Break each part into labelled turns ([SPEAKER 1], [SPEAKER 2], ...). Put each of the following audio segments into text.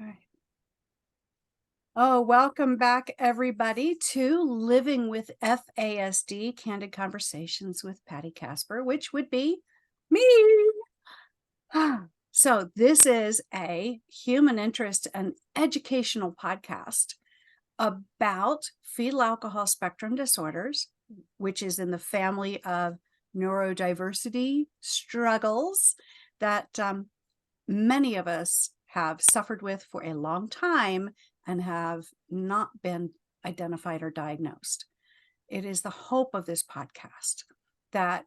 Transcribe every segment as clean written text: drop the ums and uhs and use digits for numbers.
[SPEAKER 1] All right. Oh, welcome back, everybody, to Living with FASD, Candid Conversations with Patti Kasper, which would be me. So this is a human interest and educational podcast about fetal alcohol spectrum disorders, which is in the family of neurodiversity struggles that many of us have suffered with for a long time and have not been identified or diagnosed. It is the hope of this podcast that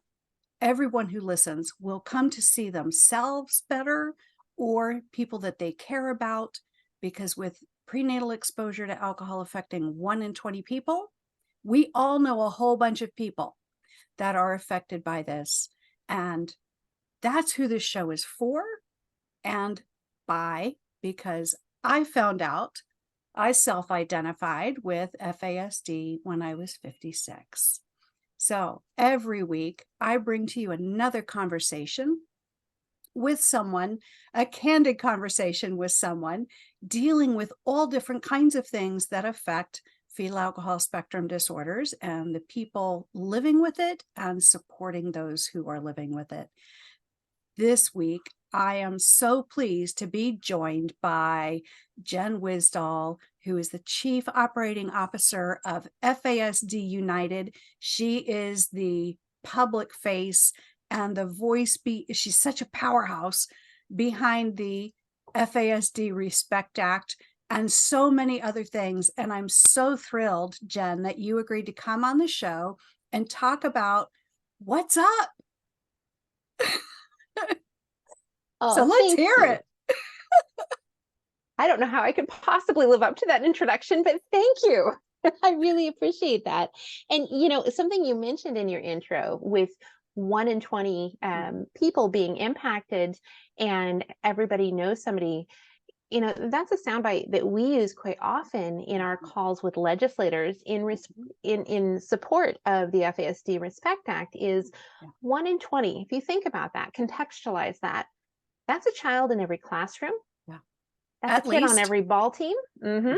[SPEAKER 1] everyone who listens will come to see themselves better or people that they care about, because with prenatal exposure to alcohol affecting 1 in 20 people, we all know a whole bunch of people that are affected by this. And that's who this show is for and by, because I found out I self-identified with FASD when I was 56. So every week I bring to you another conversation with someone, a candid conversation with someone dealing with all different kinds of things that affect fetal alcohol spectrum disorders and the people living with it and supporting those who are living with it. This week, I am so pleased to be joined by Jenn Wisdahl, who is the Chief Operating Officer of FASD United. She is the public face and the voice. She's such a powerhouse behind the FASD Respect Act and so many other things. And I'm so thrilled, Jenn, that you agreed to come on the show and talk about what's up. So let's hear it.
[SPEAKER 2] I don't know how I could possibly live up to that introduction, but thank you. I really appreciate that. And, something you mentioned in your intro with 1 in 20 people being impacted and everybody knows somebody, that's a soundbite that we use quite often in our calls with legislators in support of the FASD Respect Act is 1 in 20. If you think about that, contextualize that. That's a child in every classroom.
[SPEAKER 1] Yeah.
[SPEAKER 2] That's a kid on every ball team. And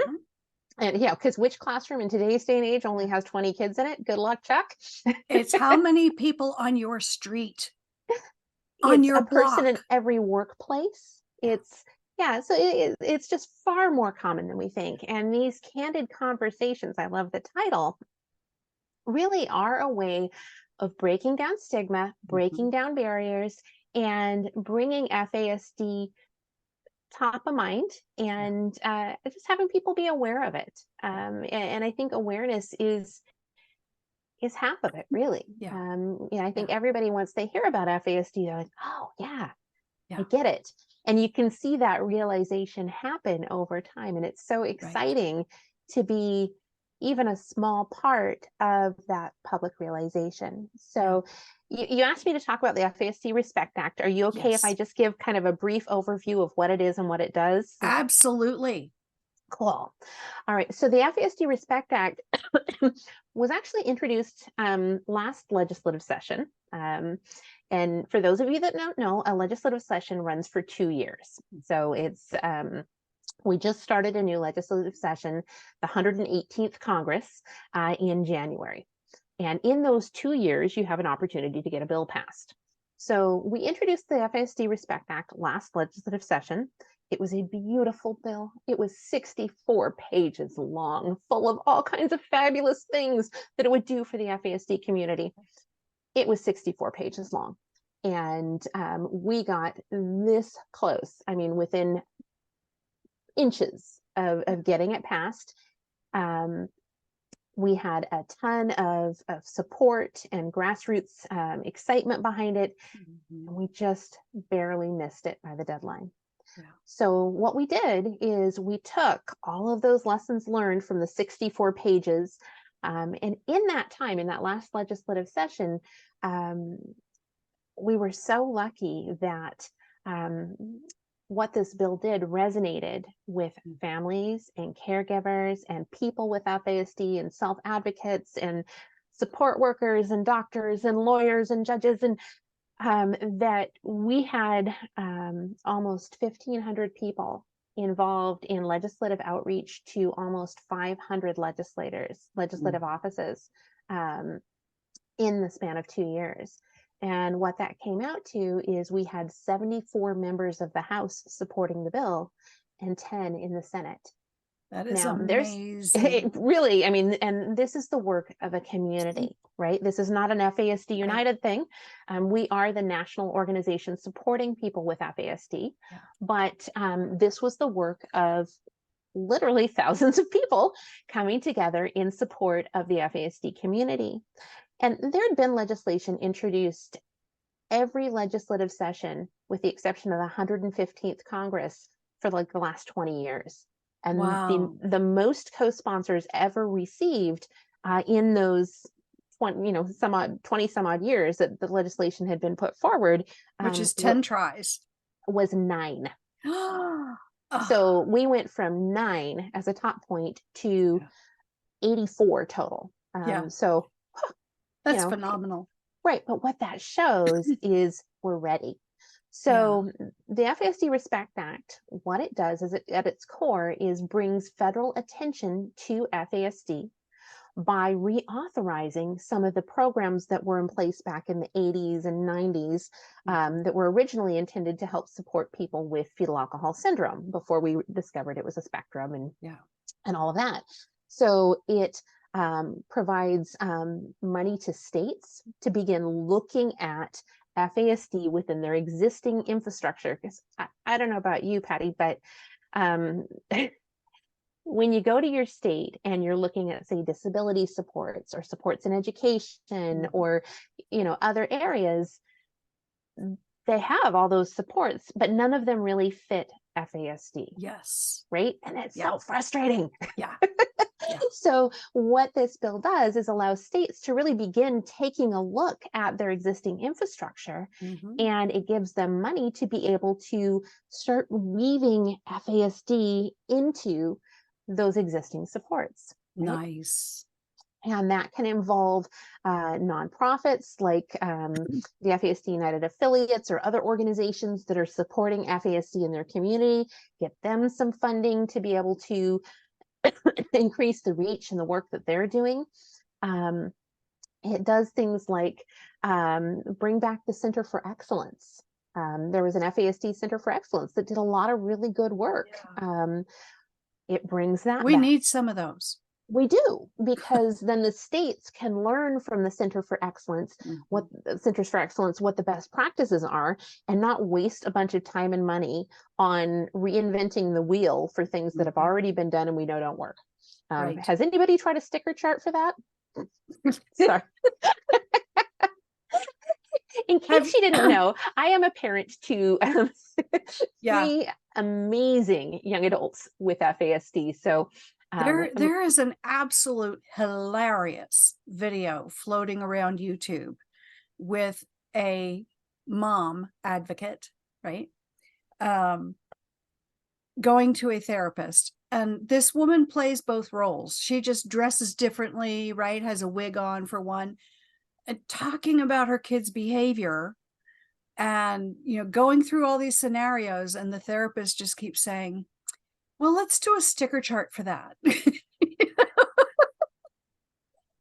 [SPEAKER 2] because which classroom in today's day and age only has 20 kids in it? Good luck, Chuck.
[SPEAKER 1] It's how many people on your street, on your block.
[SPEAKER 2] Person in every workplace. It's just far more common than we think. And these candid conversations, I love the title, really are a way of breaking down stigma, breaking down barriers, and bringing FASD top of mind and just having people be aware of it. And I think awareness is half of it, really. I think everybody, once they hear about FASD, they're like, oh, yeah, I get it. And you can see that realization happen over time. And it's so exciting to be even a small part of that public realization. So you asked me to talk about the FASD Respect Act. Are you okay if I just give kind of a brief overview of what it is and what it does?
[SPEAKER 1] Absolutely.
[SPEAKER 2] Cool. All right. So the FASD Respect Act was actually introduced last legislative session. And for those of you that don't know, a legislative session runs for 2 years. So it's we just started a new legislative session, the 118th Congress, in January. And in those 2 years, you have an opportunity to get a bill passed. So we introduced the FASD Respect Act last legislative session. It was a beautiful bill. It was 64 pages long, full of all kinds of fabulous things that it would do for the FASD community. It was 64 pages long. And we got this close. I mean, within inches of getting it passed. We had a ton of support and grassroots excitement behind it. And we just barely missed it by the deadline. So what we did is we took all of those lessons learned from the 64 pages. And in that time, in that last legislative session, we were so lucky that what this bill did resonated with families and caregivers and people with FASD and self-advocates and support workers and doctors and lawyers and judges, and that we had almost 1,500 people involved in legislative outreach to almost 500 legislative offices in the span of 2 years. And what that came out to is we had 74 members of the House supporting the bill and 10 in the Senate.
[SPEAKER 1] That is
[SPEAKER 2] Now,
[SPEAKER 1] amazing.
[SPEAKER 2] really, I mean, and this is the work of a community, right? This is not an FASD United thing. We are the national organization supporting people with FASD, but this was the work of literally thousands of people coming together in support of the FASD community. And there had been legislation introduced every legislative session, with the exception of the 115th Congress, for like the last 20 years. And
[SPEAKER 1] Wow.
[SPEAKER 2] the most co-sponsors ever received in those 20 some odd years that the legislation had been put forward,
[SPEAKER 1] Which is 10 tries.
[SPEAKER 2] was 9.
[SPEAKER 1] Oh,
[SPEAKER 2] So we went from 9 as a top point to 84 total. So
[SPEAKER 1] that's phenomenal.
[SPEAKER 2] Right. But what that shows is we're ready. So the FASD Respect Act, what it does is at its core is brings federal attention to FASD by reauthorizing some of the programs that were in place back in the 80s and 90s that were originally intended to help support people with fetal alcohol syndrome before we discovered it was a spectrum and all of that. So it provides money to states to begin looking at FASD within their existing infrastructure. Because I don't know about you, Patti, but when you go to your state and you're looking at, say, disability supports or supports in education or, other areas, they have all those supports, but none of them really fit FASD.
[SPEAKER 1] Yes.
[SPEAKER 2] Right. And it's so frustrating.
[SPEAKER 1] Yeah.
[SPEAKER 2] So what this bill does is allow states to really begin taking a look at their existing infrastructure, and it gives them money to be able to start weaving FASD into those existing supports. Right?
[SPEAKER 1] Nice.
[SPEAKER 2] And that can involve nonprofits like the FASD United affiliates or other organizations that are supporting FASD in their community, get them some funding to be able to increase the reach and the work that they're doing. It does things like bring back the Center for Excellence. There was an FASD Center for Excellence that did a lot of really good work. It brings that
[SPEAKER 1] We
[SPEAKER 2] back.
[SPEAKER 1] need some of those.
[SPEAKER 2] We do, because then the states can learn from the Center for Excellence, what the Centers for Excellence, what the best practices are, and not waste a bunch of time and money on reinventing the wheel for things that have already been done and we know don't work. Has anybody tried a sticker chart for that? Sorry. In case you didn't know, I am a parent to 3 amazing young adults with FASD. So
[SPEAKER 1] there is an absolute hilarious video floating around YouTube with a mom advocate, right? Going to a therapist. And this woman plays both roles. She just dresses differently, right? Has a wig on for one, and talking about her kid's behavior and, going through all these scenarios. And the therapist just keeps saying, well, let's do a sticker chart for that.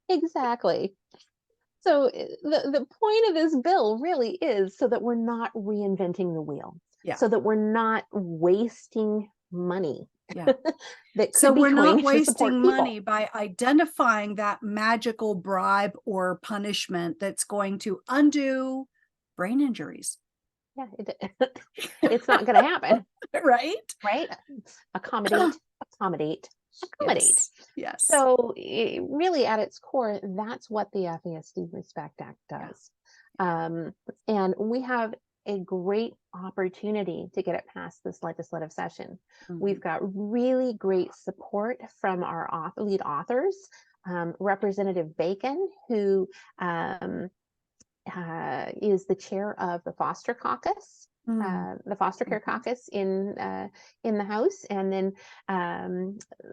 [SPEAKER 2] Exactly. So the point of this bill really is so that we're not reinventing the wheel, so that we're not wasting money.
[SPEAKER 1] So we're not wasting money by identifying that magical bribe or punishment that's going to undo brain injuries.
[SPEAKER 2] Yeah, it's not going to happen.
[SPEAKER 1] Right?
[SPEAKER 2] Accommodate.
[SPEAKER 1] Yes.
[SPEAKER 2] So really at its core, that's what the FASD Respect Act does. And we have a great opportunity to get it past this legislative session. We've got really great support from our lead authors, Representative Bacon, who is the chair of the Foster Caucus, the Foster Care Caucus in the House, and then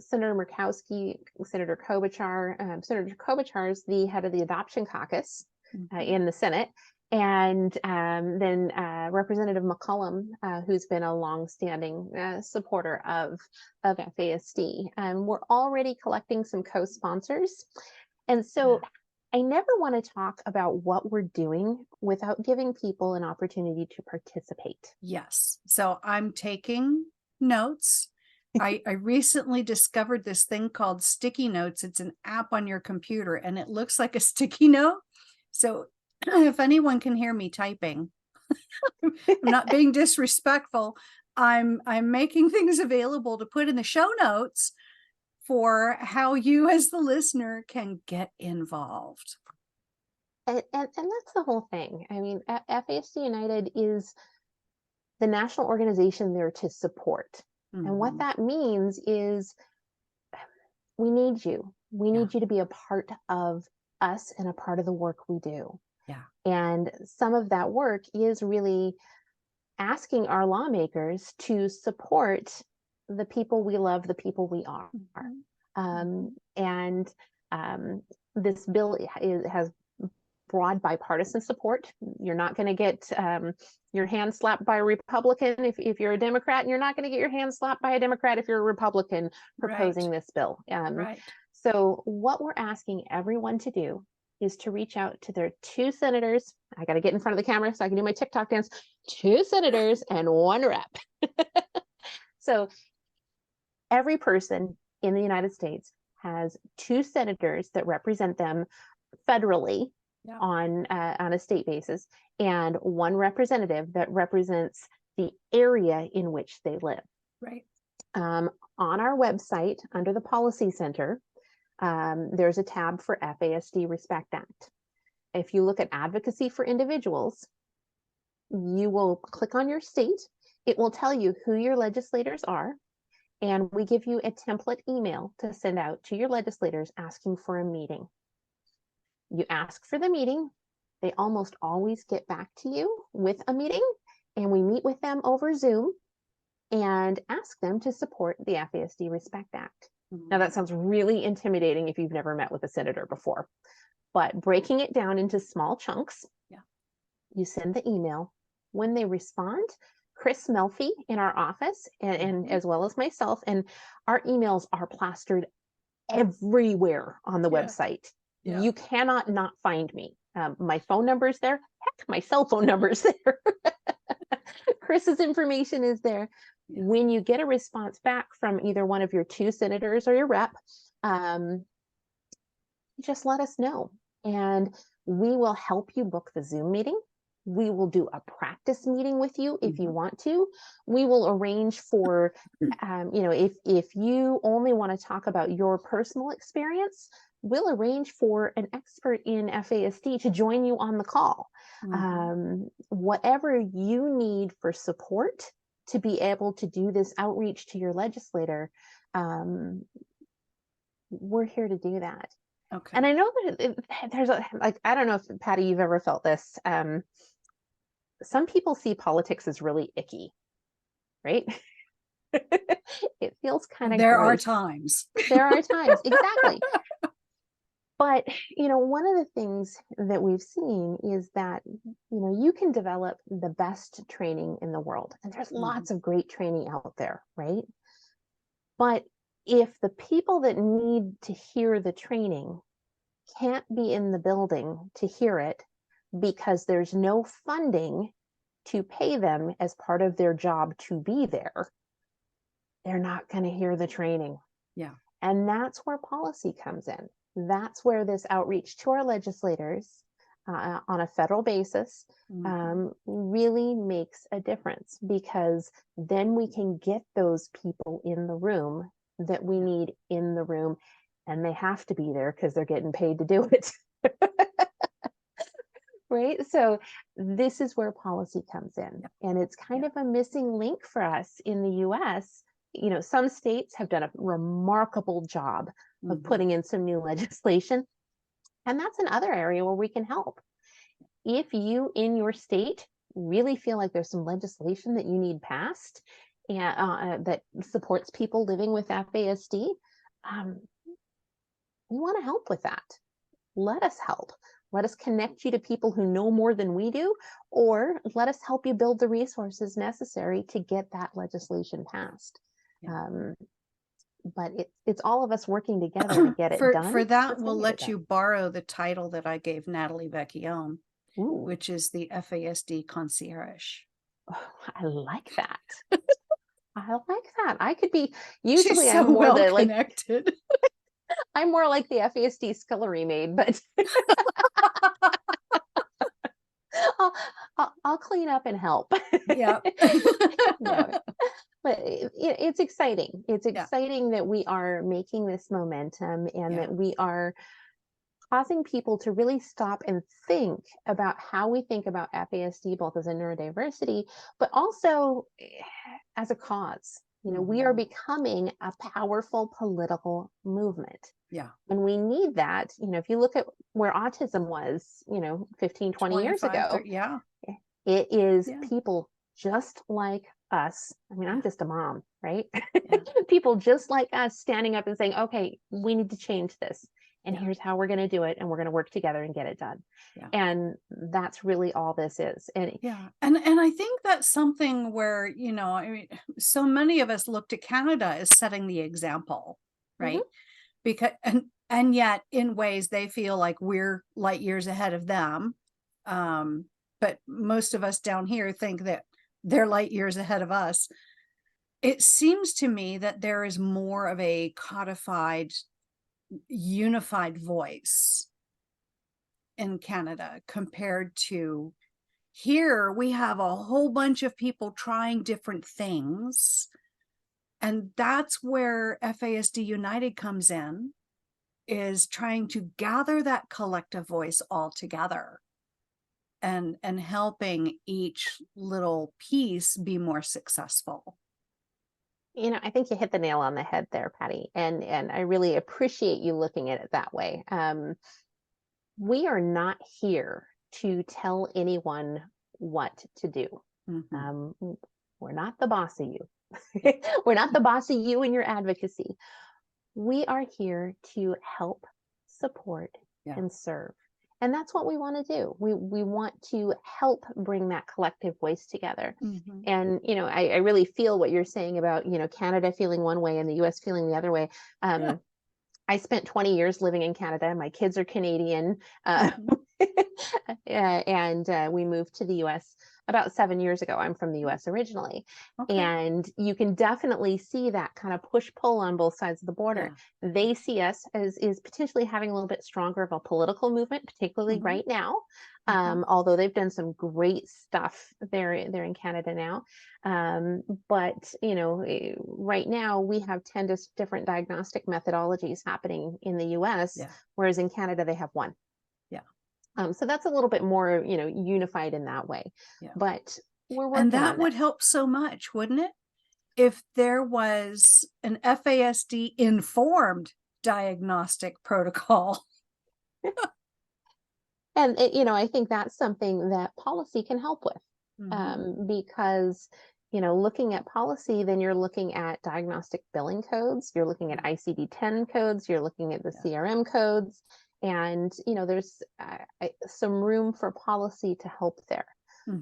[SPEAKER 2] Senator Murkowski, Senator Klobuchar. Senator Klobuchar is the head of the Adoption Caucus in the Senate, And then Representative McCollum, who's been a longstanding supporter of FASD. And we're already collecting some co-sponsors. And so I never want to talk about what we're doing without giving people an opportunity to participate.
[SPEAKER 1] Yes. So I'm taking notes. I recently discovered this thing called sticky notes. It's an app on your computer and it looks like a sticky note. So if anyone can hear me typing, I'm not being disrespectful. I'm making things available to put in the show notes for how you as the listener can get involved.
[SPEAKER 2] And that's the whole thing. I mean, FASD United is the national organization there to support. And what that means is we need you. We need you to be a part of us and a part of the work we do.
[SPEAKER 1] Yeah.
[SPEAKER 2] And some of that work is really asking our lawmakers to support the people we love, the people we are. This bill has broad bipartisan support. You're not going to get your hand slapped by a Republican if you're a Democrat, and you're not going to get your hand slapped by a Democrat if you're a Republican proposing this bill. So what we're asking everyone to do is to reach out to their 2 senators. I got to get in front of the camera so I can do my TikTok dance. 2 senators and 1 rep. So every person in the United States has 2 senators that represent them federally on a state basis, and 1 representative that represents the area in which they live. On our website, under the Policy Center, there's a tab for FASD Respect Act. If you look at advocacy for individuals, you will click on your state. It will tell you who your legislators are, and we give you a template email to send out to your legislators asking for a meeting. You ask for the meeting, they almost always get back to you with a meeting, and we meet with them over Zoom and ask them to support the FASD Respect Act. Now that sounds really intimidating if you've never met with a senator before, but breaking it down into small chunks, you send the email. When they respond, Chris Melfi in our office, and as well as myself, and our emails are plastered everywhere on the website. You cannot not find me. My phone number is there. Heck, my cell phone number is there. Chris's information is there. When you get a response back from either one of your 2 senators or your rep, just let us know, and we will help you book the Zoom meeting. We will do a practice meeting with you if you want to. We will arrange for, if you only want to talk about your personal experience, we'll arrange for an expert in FASD to join you on the call. Whatever you need for support to be able to do this outreach to your legislator, we're here to do that. And I know that there's I don't know if, Patti, you've ever felt this. Some people see politics as really icky, right? It feels kind of
[SPEAKER 1] There are
[SPEAKER 2] gross.
[SPEAKER 1] times.
[SPEAKER 2] There are times, exactly. But, one of the things that we've seen is that, you can develop the best training in the world, and there's lots of great training out there, right? But if the people that need to hear the training can't be in the building to hear it because there's no funding to pay them as part of their job to be there, they're not going to hear the training. And that's where policy comes in. That's where this outreach to our legislators on a federal basis really makes a difference, because then we can get those people in the room that we need in the room, and they have to be there because they're getting paid to do it. Right? So this is where policy comes in. And it's kind of a missing link for us in the US. Some states have done a remarkable job of putting in some new legislation. And that's another area where we can help. If you in your state really feel like there's some legislation that you need passed and that supports people living with FASD, we want to help with that. Let us help. Let us connect you to people who know more than we do, or let us help you build the resources necessary to get that legislation passed.
[SPEAKER 1] Yeah.
[SPEAKER 2] But it's all of us working together to get it done.
[SPEAKER 1] For that,
[SPEAKER 2] Let's
[SPEAKER 1] we'll
[SPEAKER 2] get it
[SPEAKER 1] let
[SPEAKER 2] done.
[SPEAKER 1] you borrow the title that I gave Natalie Vecchione,
[SPEAKER 2] Ooh,
[SPEAKER 1] which is the FASD concierge.
[SPEAKER 2] I like that. I like that. I could be,
[SPEAKER 1] She's
[SPEAKER 2] usually
[SPEAKER 1] so
[SPEAKER 2] I'm more
[SPEAKER 1] well
[SPEAKER 2] the
[SPEAKER 1] connected.
[SPEAKER 2] I'm more like the FASD scullery maid, but I'll clean up and help.
[SPEAKER 1] Yeah.
[SPEAKER 2] No, but it's exciting. It's
[SPEAKER 1] Yeah.
[SPEAKER 2] exciting that we are making this momentum and
[SPEAKER 1] Yeah.
[SPEAKER 2] that we are causing people to really stop and think about how we think about FASD, both as a neurodiversity, but also as a cause. We are becoming a powerful political movement.
[SPEAKER 1] Yeah.
[SPEAKER 2] And we need that. If you look at where autism was, 15, 20 years ago,
[SPEAKER 1] 30, yeah.
[SPEAKER 2] it is
[SPEAKER 1] Yeah.
[SPEAKER 2] people just like us. I mean, I'm just a mom, right?
[SPEAKER 1] Yeah.
[SPEAKER 2] People just like us standing up and saying, okay, we need to change this. And
[SPEAKER 1] Yeah.
[SPEAKER 2] here's how we're going to do it. And we're going to work together and get it done.
[SPEAKER 1] Yeah.
[SPEAKER 2] And that's really all this is. And
[SPEAKER 1] yeah. And I think that's something where, I mean, so many of us look to Canada as setting the example, right? Because, and yet in ways they feel like we're light years ahead of them. But most of us down here think that they're light years ahead of us. It seems to me that there is more of a codified, unified voice in Canada compared to here. We have a whole bunch of people trying different things. And that's where FASD United comes in, is trying to gather that collective voice all together and helping each little piece be more successful.
[SPEAKER 2] I think you hit the nail on the head there, Patti. And I really appreciate you looking at it that way. We are not here to tell anyone what to do. We're not the boss of you. We're not the boss of you and your advocacy. We are here to help, support, and serve. And that's what we want to do. We want to help bring that collective voice together. And, I really feel what you're saying about, Canada feeling one way and the US feeling the other way. I spent 20 years living in Canada. My kids are Canadian. And we moved to the US about 7 years ago. I'm from the US originally.
[SPEAKER 1] Okay.
[SPEAKER 2] And you can definitely see that kind of push-pull on both sides of the border.
[SPEAKER 1] Yeah.
[SPEAKER 2] They see us as potentially having a little bit stronger of a political movement, particularly right now. Although they've done some great stuff there in Canada now. But, right now we have 10 different diagnostic methodologies happening in the US, whereas in Canada they have one. So that's a little bit more, unified in that way. But we're working
[SPEAKER 1] and that
[SPEAKER 2] on
[SPEAKER 1] would help so much, wouldn't it? If there was an FASD informed diagnostic protocol.
[SPEAKER 2] And I think that's something that policy can help with, because looking at policy, then you're looking at diagnostic billing codes, you're looking at ICD-10 codes, you're looking at the CRM codes, and there's some room for policy to help there.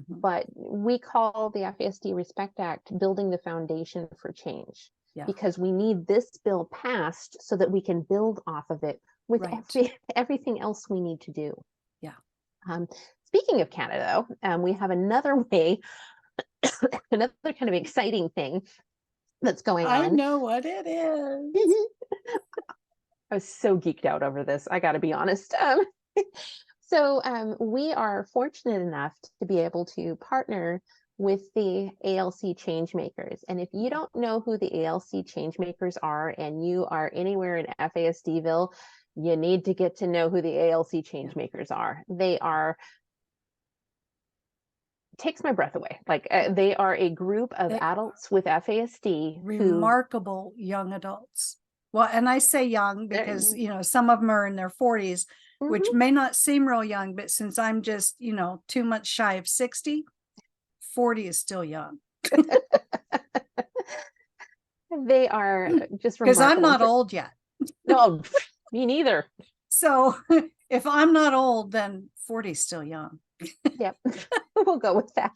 [SPEAKER 2] But we call the FASD Respect Act building the foundation for change, because we need this bill passed so that we can build off of it with everything else we need to do. Speaking of Canada, though, we have another way, another kind of exciting thing that's going on.
[SPEAKER 1] I know what it is.
[SPEAKER 2] I was so geeked out over this, I got to be honest. So we are fortunate enough to be able to partner with the ALC Changemakers. And if you don't know who the ALC Changemakers are and you are anywhere in FASDville, you need to get to know who the ALC Changemakers are. They are, takes my breath away. Like they are a group of adults with FASD.
[SPEAKER 1] Remarkable young adults. Well, and I say young because, some of them are in their 40s, which may not seem real young, but since I'm just, 2 months shy of 60, 40 is still young.
[SPEAKER 2] They are just remarkable.
[SPEAKER 1] Because I'm not old yet.
[SPEAKER 2] No, me neither.
[SPEAKER 1] So if I'm not old, then 40 is still young.
[SPEAKER 2] Yep. We'll go with that.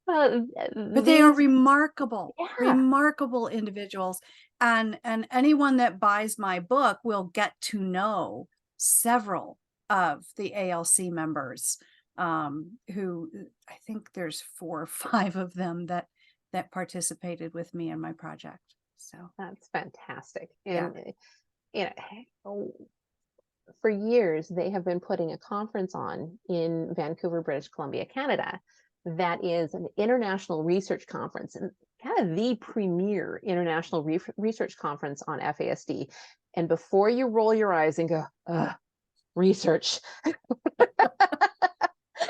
[SPEAKER 1] But they are remarkable,
[SPEAKER 2] Yeah.
[SPEAKER 1] remarkable individuals. And anyone that buys my book will get to know several of the ALC members, who I think there's 4 or 5 of them that participated with me in my project. So
[SPEAKER 2] That's fantastic.
[SPEAKER 1] yeah.
[SPEAKER 2] And for years, they have been putting a conference on in Vancouver, British Columbia, Canada, that is an international research conference, and kind of the premier international research conference on FASD. And before you roll your eyes and go, research,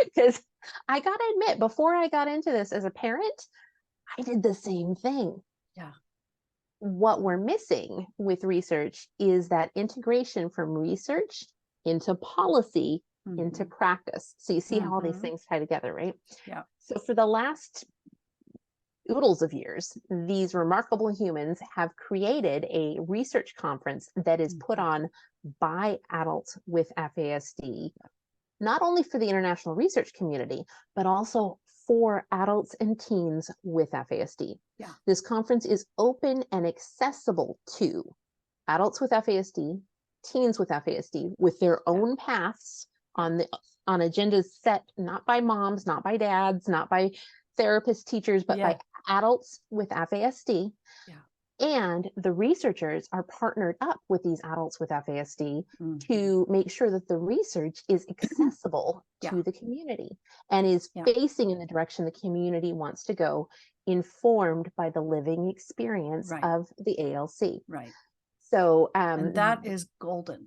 [SPEAKER 2] because I got to admit, before I got into this as a parent, I did the same thing.
[SPEAKER 1] Yeah.
[SPEAKER 2] What we're missing with research is that integration from research into policy, into practice. So you see how all these things tie together, right?
[SPEAKER 1] Yeah.
[SPEAKER 2] So for the last oodles of years, these remarkable humans have created a research conference that is put on by adults with FASD, not only for the international research community, but also for adults and teens with FASD.
[SPEAKER 1] Yeah.
[SPEAKER 2] This conference is open and accessible to adults with FASD, teens with FASD, with their own paths on agendas set not by moms, not by dads, not by therapists, teachers, but by adults with FASD.
[SPEAKER 1] Yeah.
[SPEAKER 2] And the researchers are partnered up with these adults with FASD to make sure that the research is accessible to the community and is facing in the direction the community wants to go, informed by the living experience of the ALC.
[SPEAKER 1] Right.
[SPEAKER 2] So
[SPEAKER 1] and that is golden.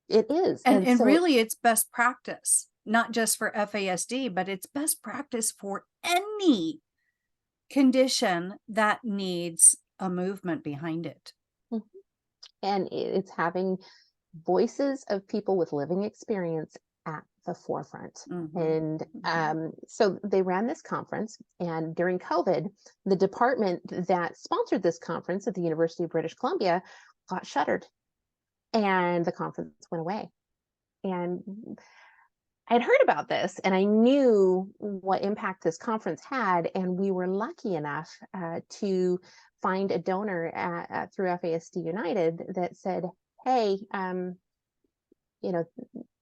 [SPEAKER 2] It is.
[SPEAKER 1] And
[SPEAKER 2] so,
[SPEAKER 1] really it's best practice, not just for FASD, but it's best practice for any condition that needs a movement behind it.
[SPEAKER 2] And it's having voices of people with living experience at the forefront. And so they ran this conference, and during COVID, the department that sponsored this conference at the University of British Columbia got shuttered, and the conference went away. And I'd heard about this, and I knew what impact this conference had, and we were lucky enough to find a donor through FASD United that said, hey, we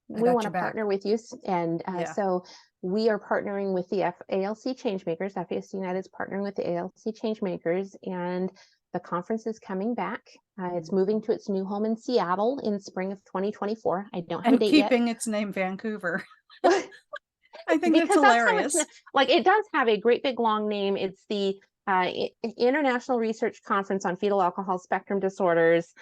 [SPEAKER 2] want to partner with you. And so we are partnering with the ALC Changemakers. FASD United is partnering with the ALC Changemakers, and the conference is coming back. It's moving to its new home in Seattle in spring of 2024. I don't have a date yet.
[SPEAKER 1] Keeping its name Vancouver. I think that's hilarious.
[SPEAKER 2] It does have a great big long name. It's the International Research Conference on Fetal Alcohol Spectrum Disorders,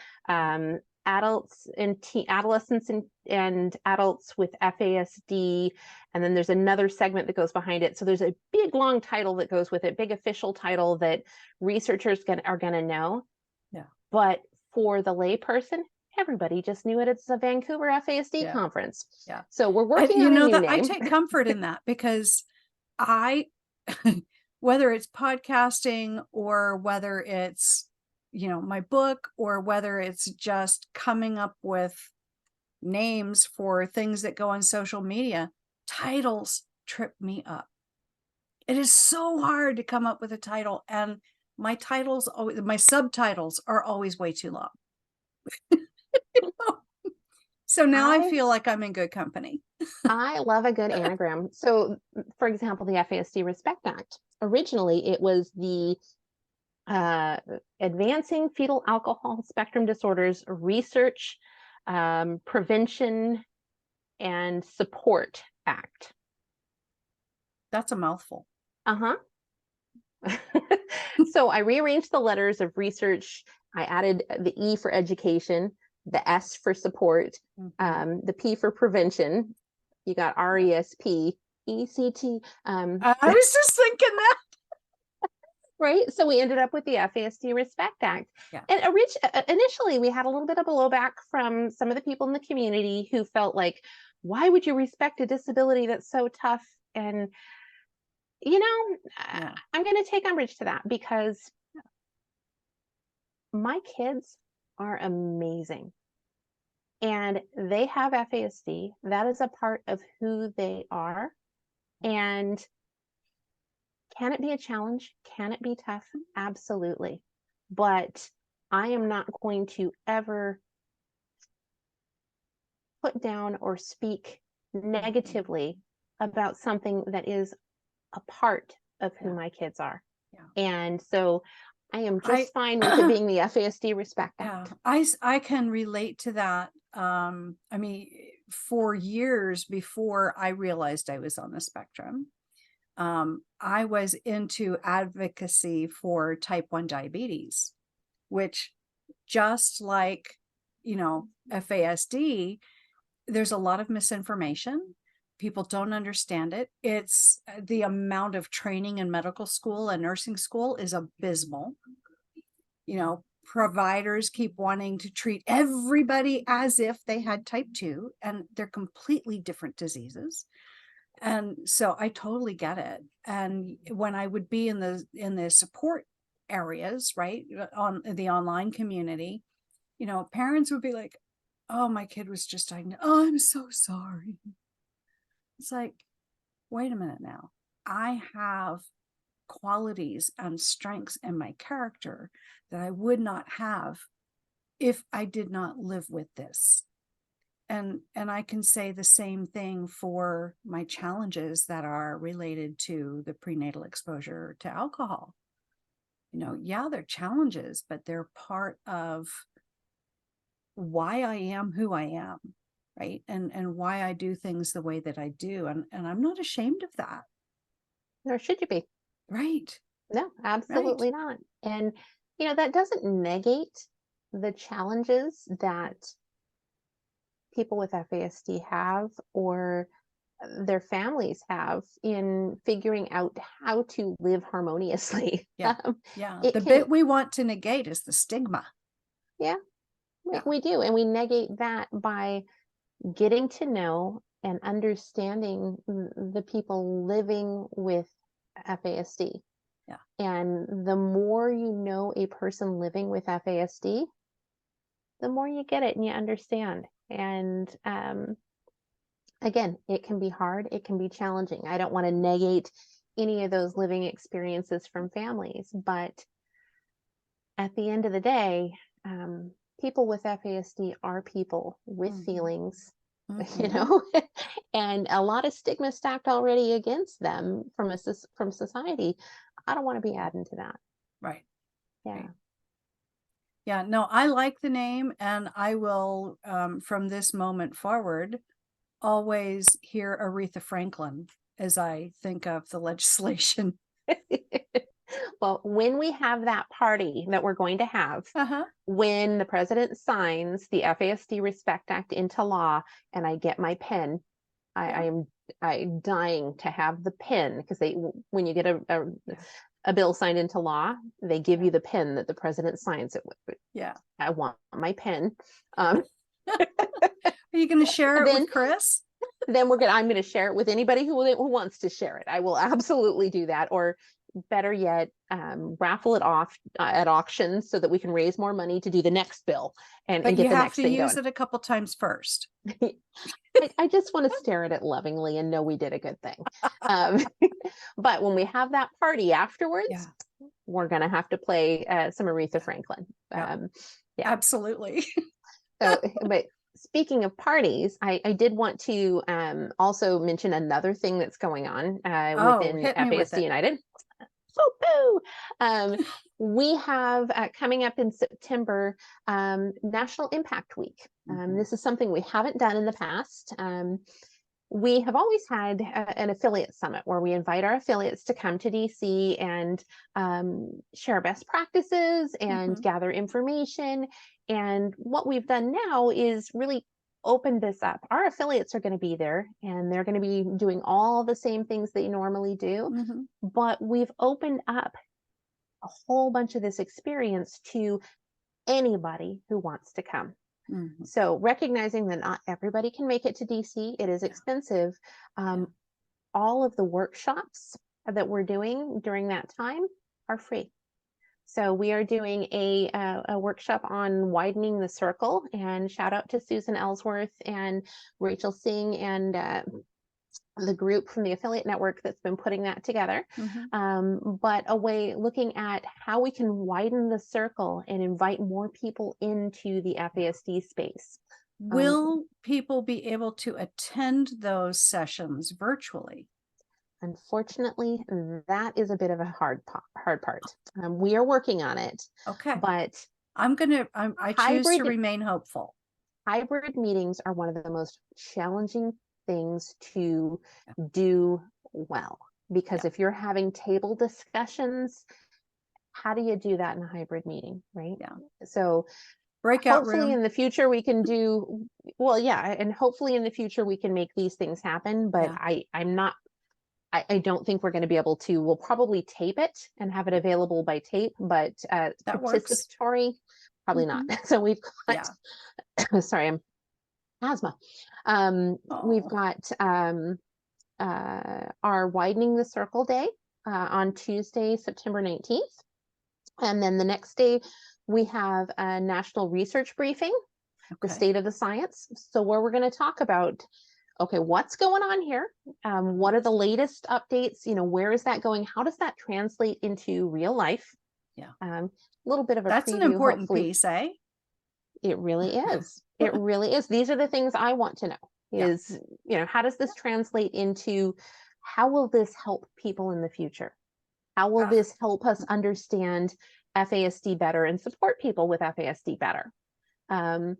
[SPEAKER 2] adolescents and adults with FASD. And then there's another segment that goes behind it. So there's a big long title that goes with it, big official title that researchers are going to know. Yeah. But for the layperson, everybody just knew it. It's a Vancouver FASD conference. Yeah. So we're working on a new name.
[SPEAKER 1] I take comfort in that, because whether it's podcasting or whether it's, my book, or whether it's just coming up with names for things that go on social media, titles trip me up. It is so hard to come up with a title, and my subtitles are always way too long. So now I feel like I'm in good company.
[SPEAKER 2] I love a good anagram. So, for example, the FASD Respect Act. Originally, it was the Advancing Fetal Alcohol Spectrum Disorders Research, Prevention, and Support Act.
[SPEAKER 1] That's a mouthful.
[SPEAKER 2] So I rearranged the letters of research. I added the E for education, the S for support, the P for prevention. You got RESP, ECT.
[SPEAKER 1] I was just thinking that.
[SPEAKER 2] Right. So we ended up with the FASD Respect Act. Yeah. And initially, we had a little bit of blowback from some of the people in the community who felt like, why would you respect a disability that's so tough? And, I'm going to take umbrage to that, because my kids are amazing. And they have FASD. That is a part of who they are. And can it be a challenge? Can it be tough? Absolutely. But I am not going to ever put down or speak negatively about something that is a part of who my kids are.
[SPEAKER 1] Yeah.
[SPEAKER 2] And so I am just fine with it being the FASD Respect Act.
[SPEAKER 1] I can relate to that. I mean, for years before I realized I was on the spectrum, I was into advocacy for type 1 diabetes, which, just like, FASD, there's a lot of misinformation. People don't understand it. It's the amount of training in medical school and nursing school is abysmal. Providers keep wanting to treat everybody as if they had type 2, and they're completely different diseases. And so I totally get it. And when I would be in the support areas, right, on the online community, parents would be like, oh, my kid was just diagnosed. Oh, I'm so sorry. It's like, wait a minute now. I have qualities and strengths in my character that I would not have if I did not live with this. And I can say the same thing for my challenges that are related to the prenatal exposure to alcohol. They're challenges, but they're part of why I am who I am, right? And why I do things the way that I do. And I'm not ashamed of that.
[SPEAKER 2] Nor should you be.
[SPEAKER 1] Right.
[SPEAKER 2] No, absolutely not. And, that doesn't negate the challenges that people with FASD have, or their families have, in figuring out how to live harmoniously.
[SPEAKER 1] Yeah. The bit we want to negate is the stigma.
[SPEAKER 2] Yeah, we do. And we negate that by getting to know and understanding the people living with FASD.
[SPEAKER 1] Yeah.
[SPEAKER 2] And the more you know a person living with FASD, the more you get it and you understand. And again, it can be hard, it can be challenging. I don't want to negate any of those living experiences from families, but at the end of the day, people with FASD are people with feelings, and a lot of stigma stacked already against them from society. I don't want to be adding to that.
[SPEAKER 1] Right.
[SPEAKER 2] Yeah.
[SPEAKER 1] Right. Yeah, no, I like the name, and I will, from this moment forward, always hear Aretha Franklin as I think of the legislation.
[SPEAKER 2] Well, when we have that party that we're going to have, when the president signs the FASD Respect Act into law and I get my pen, I'm dying to have the pen, because when you get a bill signed into law, they give you the pen that the president signs it with.
[SPEAKER 1] Yeah.
[SPEAKER 2] I want my pen.
[SPEAKER 1] Are you going to share it with Chris?
[SPEAKER 2] Then I'm going to share it with anybody who wants to share it. I will absolutely do that. Or better yet, raffle it off at auctions so that we can raise more money to do the next bill and get the next thing going.
[SPEAKER 1] You have to use it a couple times first.
[SPEAKER 2] I just want to stare at it lovingly and know we did a good thing. But when we have that party afterwards, we're going to have to play some Aretha Franklin.
[SPEAKER 1] Absolutely.
[SPEAKER 2] So, but speaking of parties, I did want to also mention another thing that's going on within FASD United. We have coming up in September, National Impact Week. This is something we haven't done in the past. We have always had an affiliate summit where we invite our affiliates to come to DC and share best practices and gather information. And what we've done now is really open this up. Our affiliates are going to be there, and they're going to be doing all the same things they normally do. But we've opened up a whole bunch of this experience to anybody who wants to come. So recognizing that not everybody can make it to DC, it is expensive. All of the workshops that we're doing during that time are free. So we are doing a workshop on widening the circle, and shout out to Susan Ellsworth and Rachel Singh and the group from the affiliate network that's been putting that together. But a way looking at how we can widen the circle and invite more people into the FASD space.
[SPEAKER 1] Will people be able to attend those sessions virtually?
[SPEAKER 2] Unfortunately, that is a bit of a hard part. We are working on it.
[SPEAKER 1] Okay.
[SPEAKER 2] But
[SPEAKER 1] I choose to remain hopeful.
[SPEAKER 2] Hybrid meetings are one of the most challenging things to do well, because if you're having table discussions, how do you do that in a hybrid meeting, right?
[SPEAKER 1] Yeah.
[SPEAKER 2] So
[SPEAKER 1] breakout
[SPEAKER 2] hopefully
[SPEAKER 1] room.
[SPEAKER 2] in the future we can do well, and hopefully in the future we can make these things happen. But I don't think we're going to be able to. We'll probably tape it and have it available by tape, but participatory, probably not. So we've got, sorry, I'm asthma. We've got our Widening the Circle Day on Tuesday, September 19th. And then the next day we have a national research briefing, the state of the science. So where we're going to talk about, okay, what's going on here? What are the latest updates? Where is that going? How does that translate into real life? A little bit of a
[SPEAKER 1] That's
[SPEAKER 2] preview,
[SPEAKER 1] an important
[SPEAKER 2] hopefully.
[SPEAKER 1] piece, eh?
[SPEAKER 2] It really is. It really is. These are the things I want to know is, how does this translate into, how will this help people in the future? How will this help us understand FASD better and support people with FASD better? And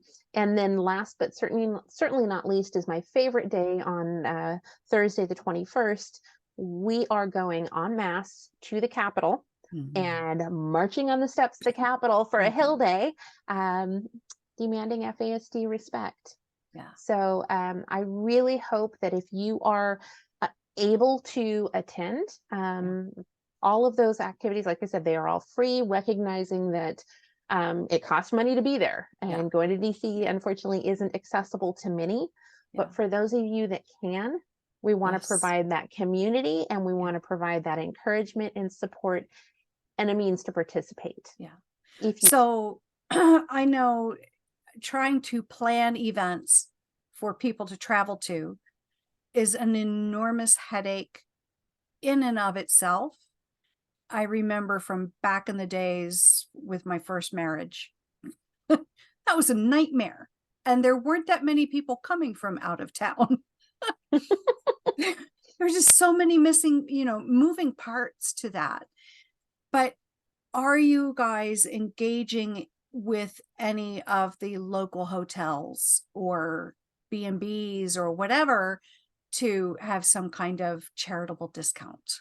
[SPEAKER 2] then last, but certainly not least, is my favorite day on Thursday, the 21st. We are going en masse to the Capitol and marching on the steps of the Capitol for a Hill Day, demanding FASD respect. So I really hope that if you are able to attend all of those activities, like I said, they are all free, recognizing that it costs money to be there, and going to DC unfortunately isn't accessible to many. But for those of you that can, we want to provide that community, and we want to provide that encouragement and support and a means to participate.
[SPEAKER 1] So I know trying to plan events for people to travel to is an enormous headache in and of itself. I remember from back in the days with my first marriage, that was a nightmare. And there weren't that many people coming from out of town. There's just so many missing, moving parts to that. But are you guys engaging with any of the local hotels or B&Bs or whatever to have some kind of charitable discount?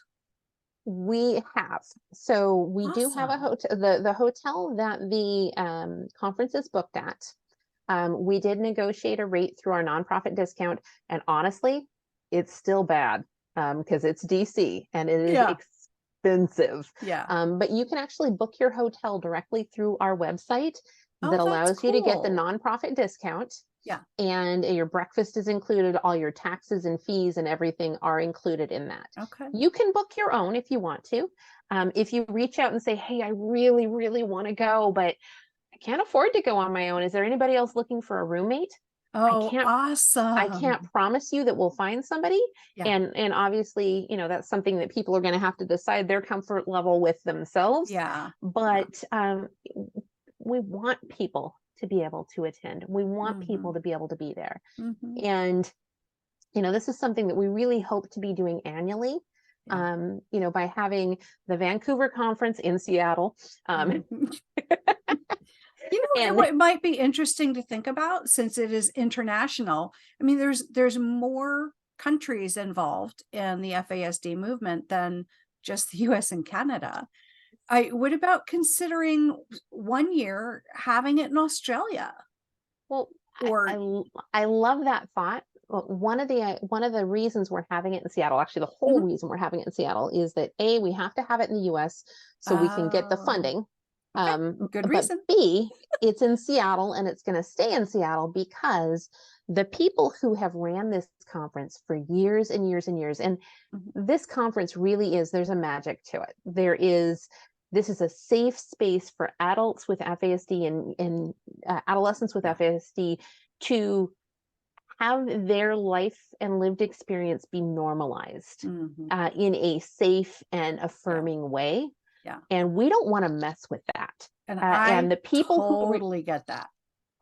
[SPEAKER 2] We have. So we do have a hotel, the hotel that the conference is booked at. We did negotiate a rate through our nonprofit discount, and honestly, it's still bad because it's DC and it is expensive. But you can actually book your hotel directly through our website that allows you to get the nonprofit discount. And your breakfast is included, all your taxes and fees and everything are included in that. You can book your own if you want to. If you reach out and say, hey, I really, really want to go, but I can't afford to go on my own. Is there anybody else looking for a roommate?
[SPEAKER 1] Awesome.
[SPEAKER 2] I can't promise you that we'll find somebody. And obviously, that's something that people are going to have to decide their comfort level with themselves. But we want people to be able to attend. We want people to be able to be there. And, this is something that we really hope to be doing annually, by having the Vancouver conference in Seattle.
[SPEAKER 1] What might be interesting to think about, since it is international. I mean, there's more countries involved in the FASD movement than just the US and Canada. What about considering one year having it in Australia?
[SPEAKER 2] Well, I love that thought. One of the reasons we're having it in Seattle, actually the whole reason we're having it in Seattle, is that A, we have to have it in the US so we can get the funding.
[SPEAKER 1] Good reason.
[SPEAKER 2] But B, it's in Seattle and it's going to stay in Seattle because the people who have ran this conference for years and years and years, and this conference really is, there's a magic to it. this is a safe space for adults with FASD and adolescents with FASD to have their life and lived experience be normalized in a safe and affirming way.
[SPEAKER 1] Yeah.
[SPEAKER 2] And we don't want to mess with that.
[SPEAKER 1] And
[SPEAKER 2] the people
[SPEAKER 1] totally get that.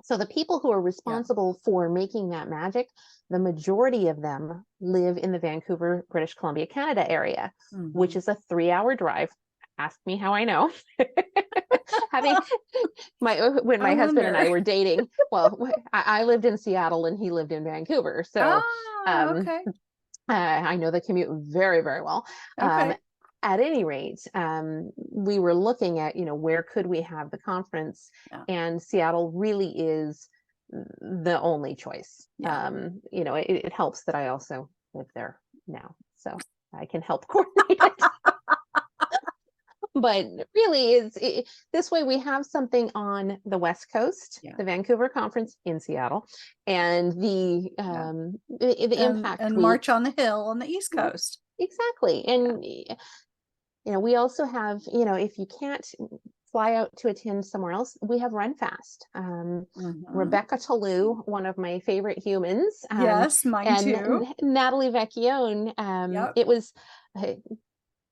[SPEAKER 2] So the people who are responsible for making that magic, the majority of them live in the Vancouver, British Columbia, Canada area, which is a 3-hour drive. Ask me how I know. When my husband and I were dating, well, I lived in Seattle and he lived in Vancouver. So
[SPEAKER 1] okay.
[SPEAKER 2] I know the commute very, very well.
[SPEAKER 1] Okay.
[SPEAKER 2] At any rate, we were looking at, where could we have the conference? And Seattle really is the only choice. It helps that I also live there now, so I can help coordinate it. But really, this way we have something on the West Coast, the Vancouver conference in Seattle, and the impact
[SPEAKER 1] and March on the Hill on the East Coast.
[SPEAKER 2] Exactly. And we also have, if you can't fly out to attend somewhere else, we have Run Fast. Rebecca Toulouse, one of my favorite humans.
[SPEAKER 1] Yes, mine too.
[SPEAKER 2] Natalie Vecchione. It was a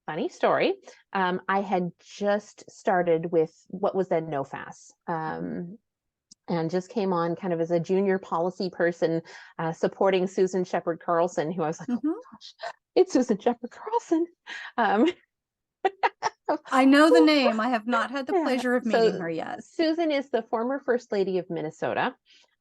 [SPEAKER 2] funny story. I had just started with what was then NoFast. And just came on kind of as a junior policy person, supporting Susan Shepherd Carlson, who I was like, oh my gosh, it's Susan Shepherd Carlson.
[SPEAKER 1] I know the name. I have not had the pleasure of meeting her yet.
[SPEAKER 2] Susan is the former First Lady of Minnesota,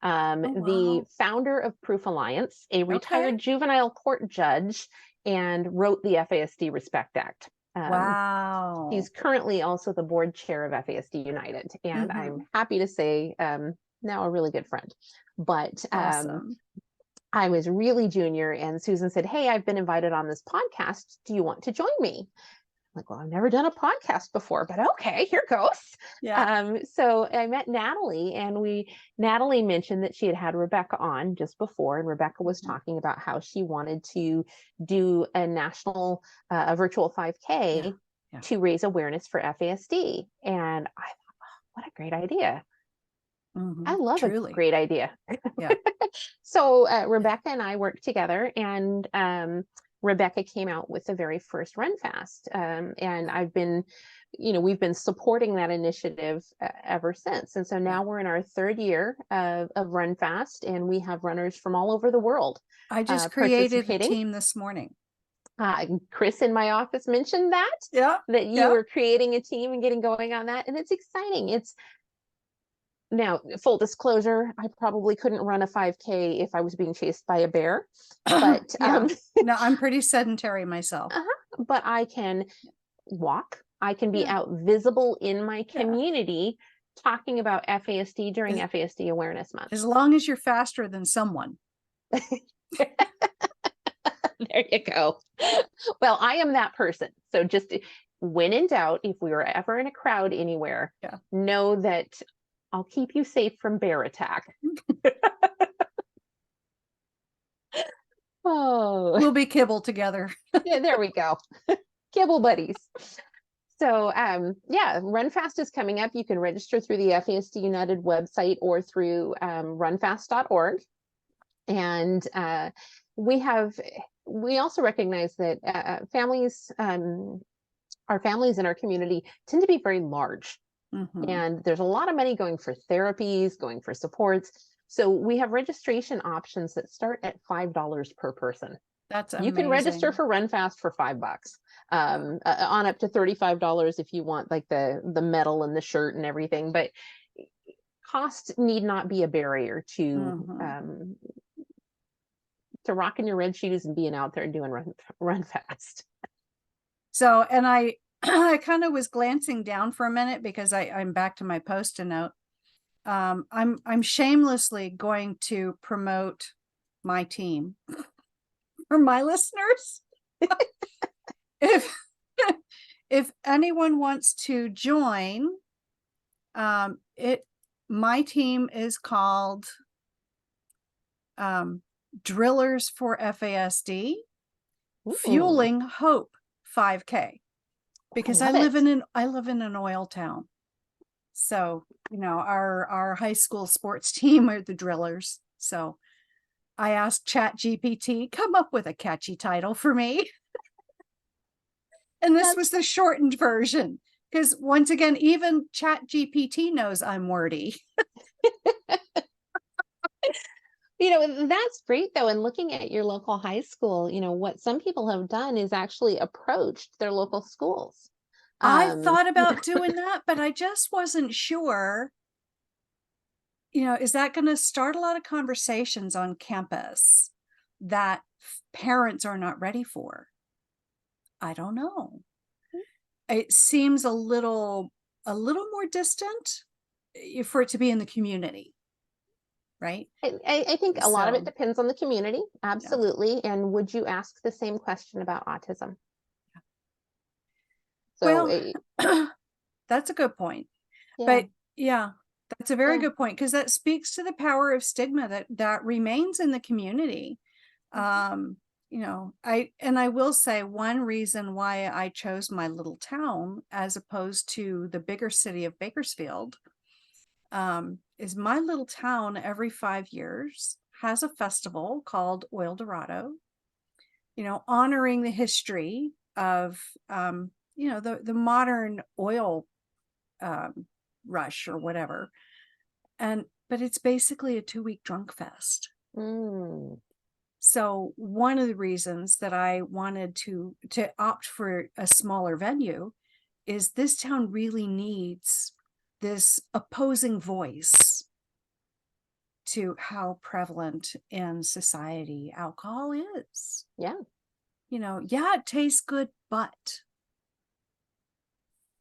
[SPEAKER 2] the founder of Proof Alliance, a retired juvenile court judge, and wrote the FASD Respect Act.
[SPEAKER 1] Wow.
[SPEAKER 2] He's currently also the board chair of FASD United, and I'm happy to say now a really good friend. But
[SPEAKER 1] awesome.
[SPEAKER 2] I was really junior, and Susan said, hey, I've been invited on this podcast. Do you want to join me? I'm like, well, I've never done a podcast before, but okay, here goes. So I met Natalie, and Natalie mentioned that she had Rebecca on just before, and Rebecca was talking about how she wanted to do a national, a virtual 5K to raise awareness for FASD. And I thought, oh, what a great idea. I love a great idea. So Rebecca and I worked together, and Rebecca came out with the very first Run Fast. And I've been, we've been supporting that initiative ever since. And so now we're in our 3rd year of Run Fast, and we have runners from all over the world.
[SPEAKER 1] I just created a team this morning.
[SPEAKER 2] Chris in my office mentioned that, that you were creating a team and getting going on that. And it's exciting. Now, full disclosure, I probably couldn't run a 5K if I was being chased by a bear, but
[SPEAKER 1] no, I'm pretty sedentary myself.
[SPEAKER 2] But I can walk. I can be out visible in my community talking about FASD during FASD Awareness Month.
[SPEAKER 1] As long as you're faster than someone.
[SPEAKER 2] There you go. Well, I am that person. So just when in doubt, if we were ever in a crowd anywhere, know that I'll keep you safe from bear attack. Oh,
[SPEAKER 1] we'll be kibble together.
[SPEAKER 2] Yeah, there we go. Kibble buddies. So Run Fast is coming up. You can register through the FASD United website or through runfast.org. And we also recognize that families, our families in our community tend to be very large. And there's a lot of money going for therapies, going for supports. So we have registration options that start at $5 per person.
[SPEAKER 1] That's amazing.
[SPEAKER 2] You can register for Run Fast for $5, on up to $35 if you want like the medal and the shirt and everything. But cost need not be a barrier to rocking your red shoes and being out there and doing Run Fast.
[SPEAKER 1] So, and I kind of was glancing down for a minute because I'm back to my Post-it note. I'm shamelessly going to promote my team for my listeners. If anyone wants to join, my team is called Drillers for FASD, Fueling Hope 5K. because
[SPEAKER 2] love
[SPEAKER 1] I live in an oil town. So, our high school sports team are the Drillers. So I asked Chat GPT, come up with a catchy title for me. And this was the shortened version. Because once again, even Chat GPT knows I'm wordy.
[SPEAKER 2] That's great though. And looking at your local high school, what some people have done is actually approached their local schools.
[SPEAKER 1] I thought about doing that, but I just wasn't sure. Is that going to start a lot of conversations on campus that parents are not ready for? I don't know. It seems a little more distant for it to be in the community, right?
[SPEAKER 2] I think a lot of it depends on the community. Absolutely. Yeah. And would you ask the same question about autism? So
[SPEAKER 1] well, that's a good point. Yeah. But yeah, that's a very good point, because that speaks to the power of stigma that remains in the community. I will say one reason why I chose my little town as opposed to the bigger city of Bakersfield is my little town every 5 years has a festival called Oil Dorado, honoring the history of, the modern oil rush or whatever. But it's basically a 2-week drunk fest. So one of the reasons that I wanted to opt for a smaller venue is this town really needs this opposing voice to how prevalent in society alcohol is.
[SPEAKER 2] Yeah.
[SPEAKER 1] It tastes good, but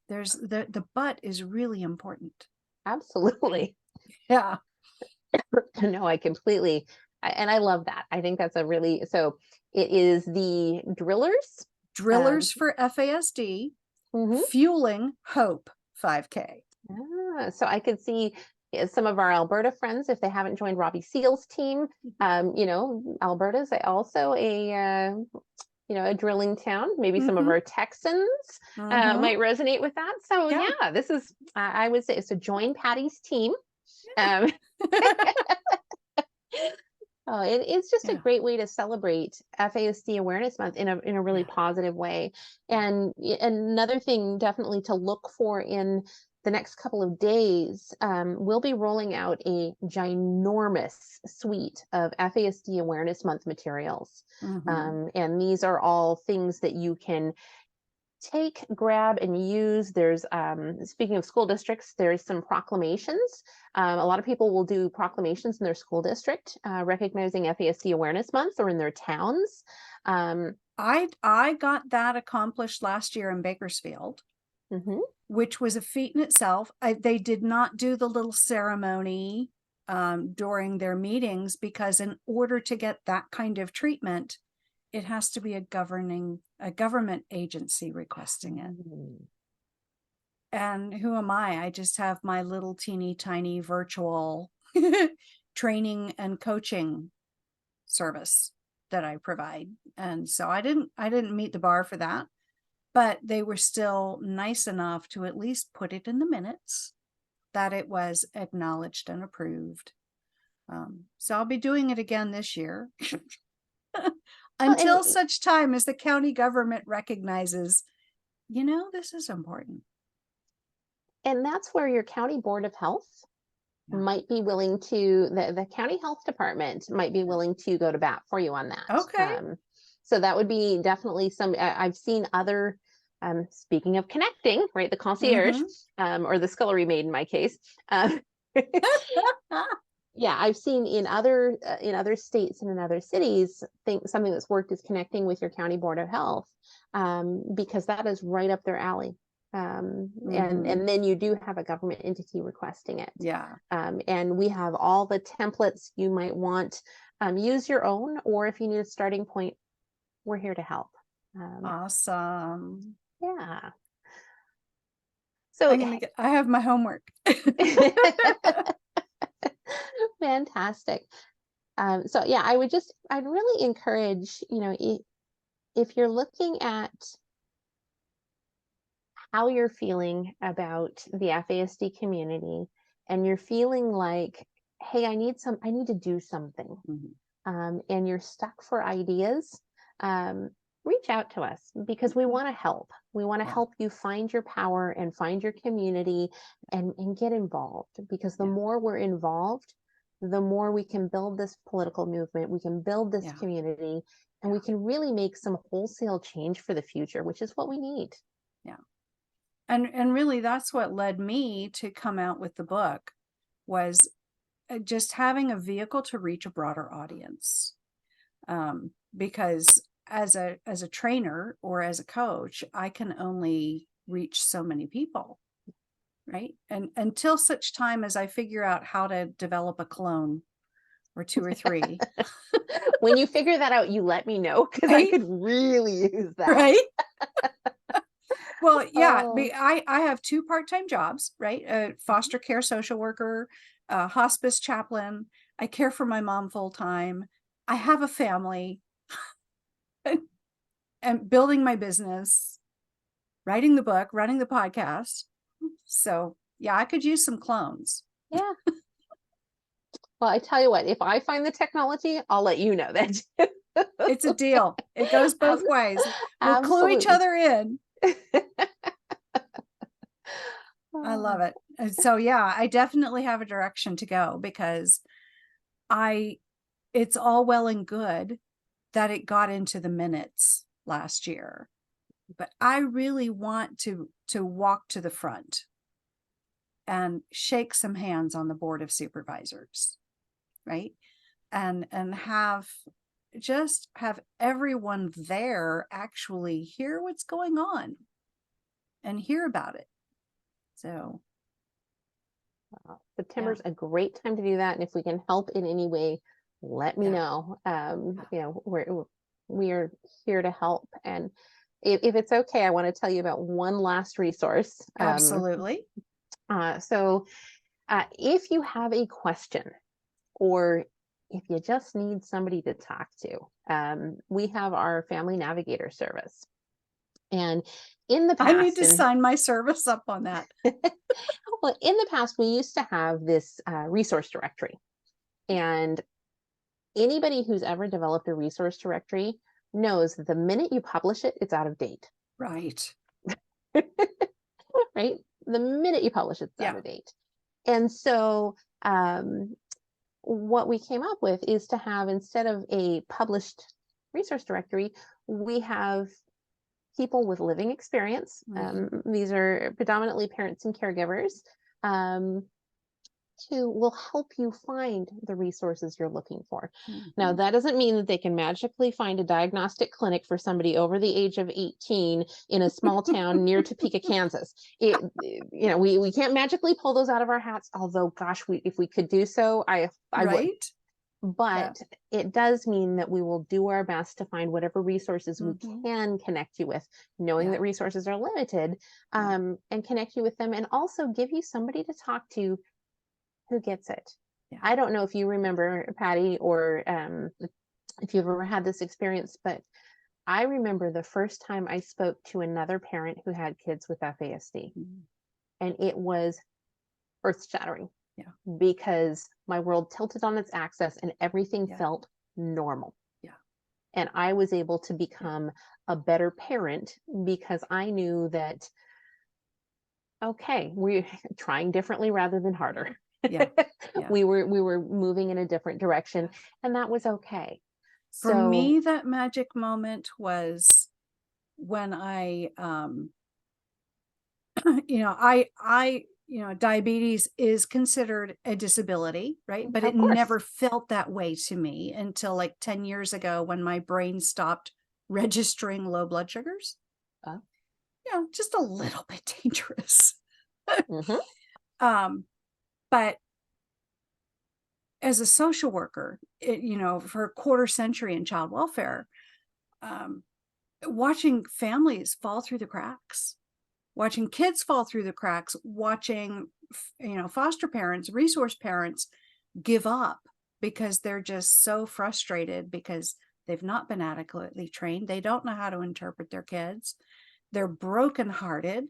[SPEAKER 1] there's the but is really important.
[SPEAKER 2] Absolutely.
[SPEAKER 1] Yeah.
[SPEAKER 2] No, I completely, and I love that. I think that's so it is the Drillers
[SPEAKER 1] for FASD, Fueling Hope 5K.
[SPEAKER 2] So I could see some of our Alberta friends, if they haven't joined Robbie Seal's team, Alberta's also a drilling town. Maybe some of our Texans might resonate with that. So yeah, this is, I would say, so join Patti's team. It's just a great way to celebrate FASD Awareness Month in a really positive way. And another thing definitely to look for in the next couple of days, we'll be rolling out a ginormous suite of FASD Awareness Month materials. And these are all things that you can take, grab, and use. There's, speaking of school districts, there's some proclamations. A lot of people will do proclamations in their school district, recognizing FASD Awareness Month, or in their towns.
[SPEAKER 1] I got that accomplished last year in Bakersfield, which was a feat in itself. They did not do the little ceremony during their meetings, because in order to get that kind of treatment, it has to be a government agency requesting it. And who am I? I just have my little teeny tiny virtual training and coaching service that I provide. And so I didn't meet the bar for that, but they were still nice enough to at least put it in the minutes that it was acknowledged and approved. So I'll be doing it again this year. Until such time as the county government recognizes, this is important.
[SPEAKER 2] And that's where your county board of health might be willing to, the county health department might be willing to go to bat for you on that.
[SPEAKER 1] Okay.
[SPEAKER 2] So that would be definitely I've seen other, speaking of connecting, right, the concierge, or the scullery maid in my case. Yeah, I've seen in other states and in other cities, something that's worked is connecting with your county board of health, because that is right up their alley. And then you do have a government entity requesting it.
[SPEAKER 1] Yeah.
[SPEAKER 2] And we have all the templates you might want. Use your own, or if you need a starting point, we're here to help.
[SPEAKER 1] Awesome.
[SPEAKER 2] Yeah. So
[SPEAKER 1] I have my homework.
[SPEAKER 2] Fantastic. So yeah, I'd really encourage, if you're looking at how you're feeling about the FASD community, and you're feeling like, hey, I need to do something, and you're stuck for ideas, reach out to us, because we want to help. We want to help you find your power and find your community, and get involved, because the more we're involved, the more we can build this political movement, we can build this community, and we can really make some wholesale change for the future, which is what we need.
[SPEAKER 1] Yeah. And really that's what led me to come out with the book, was just having a vehicle to reach a broader audience. Because as a trainer or as a coach, I can only reach so many people, right? And until such time as I figure out how to develop a clone or 2 or 3.
[SPEAKER 2] When you figure that out, you let me know, because I could really use that.
[SPEAKER 1] Right? Well, yeah, I have 2 part-time jobs, right? A foster care social worker, a hospice chaplain. I care for my mom full-time. I have a family. And building my business, writing the book, running the podcast. So yeah, I could use some clones.
[SPEAKER 2] Yeah. Well, I tell you what, if I find the technology, I'll let you know that.
[SPEAKER 1] It's a deal. It goes both ways. We'll clue each other in. I love it. And so yeah, I definitely have a direction to go, because it's all well and good that it got into the minutes last year, but I really want to walk to the front and shake some hands on the board of supervisors, right? And have everyone there actually hear what's going on and hear about it. So
[SPEAKER 2] September's a great time to do that, and if we can help in any way, let me know. You know, we are here to help, and if it's okay, I want to tell you about one last resource.
[SPEAKER 1] Absolutely.
[SPEAKER 2] So if you have a question, or if you just need somebody to talk to, we have our Family Navigator service. And in the past,
[SPEAKER 1] I need to sign my service up on that.
[SPEAKER 2] Well, in the past, we used to have this resource directory, and anybody who's ever developed a resource directory knows that the minute you publish it, it's out of date.
[SPEAKER 1] Right.
[SPEAKER 2] Right? The minute you publish it, it's out of date. And so what we came up with is to have, instead of a published resource directory, we have people with living experience. These are predominantly parents and caregivers, who will help you find the resources you're looking for. Now, that doesn't mean that they can magically find a diagnostic clinic for somebody over the age of 18 in a small town near Topeka, Kansas. You know, we can't magically pull those out of our hats, although, gosh, if we could do so, I would. But it does mean that we will do our best to find whatever resources we can connect you with, knowing that resources are limited, and connect you with them, and also give you somebody to talk to who gets it. I don't know if you remember, Patti, or if you've ever had this experience, but I remember the first time I spoke to another parent who had kids with FASD, and it was earth-shattering. Because my world tilted on its axis and everything felt normal. And I was able to become a better parent, because I knew that, okay, we're trying differently rather than harder. We were moving in a different direction, and that was okay.
[SPEAKER 1] For me, that magic moment was when I diabetes is considered a disability, right? But it never felt that way to me until like 10 years ago, when my brain stopped registering low blood sugars. Just a little bit dangerous. But as a social worker, for a quarter century in child welfare, watching families fall through the cracks, watching kids fall through the cracks, watching, foster parents, resource parents give up because they're just so frustrated because they've not been adequately trained. They don't know how to interpret their kids. They're brokenhearted.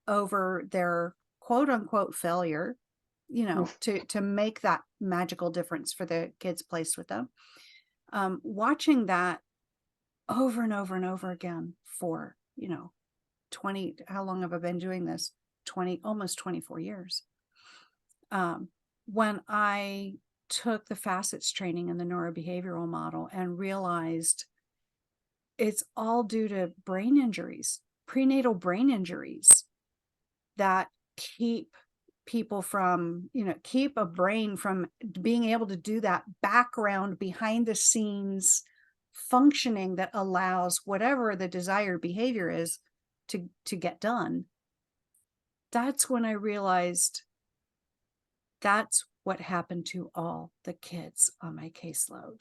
[SPEAKER 1] over their quote unquote failure, to make that magical difference for the kids placed with them. Watching that over and over and over again for, 20, how long have I been doing this? Almost 24 years. When I took the facets training in the neurobehavioral model and realized it's all due to brain injuries, prenatal brain injuries that keep people from, keep a brain from being able to do that background behind the scenes functioning that allows whatever the desired behavior is to get done. That's when I realized that's what happened to all the kids on my caseload.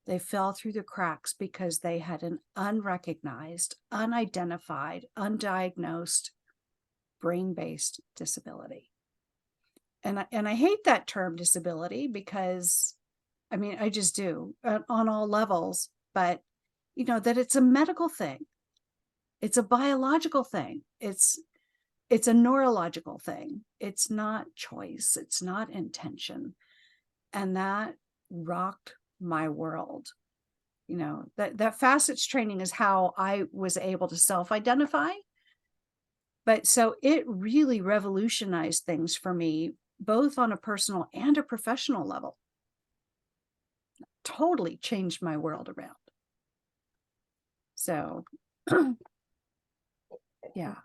[SPEAKER 1] They fell through the cracks because they had an unrecognized, unidentified, undiagnosed brain-based disability. And I hate that term disability because, I just do on all levels, but that it's a medical thing. It's a biological thing. It's a neurological thing. It's not choice. It's not intention. And that rocked my world. That facets training is how I was able to self-identify. But so it really revolutionized things for me, both on a personal and a professional level. Totally changed my world around. So, yeah.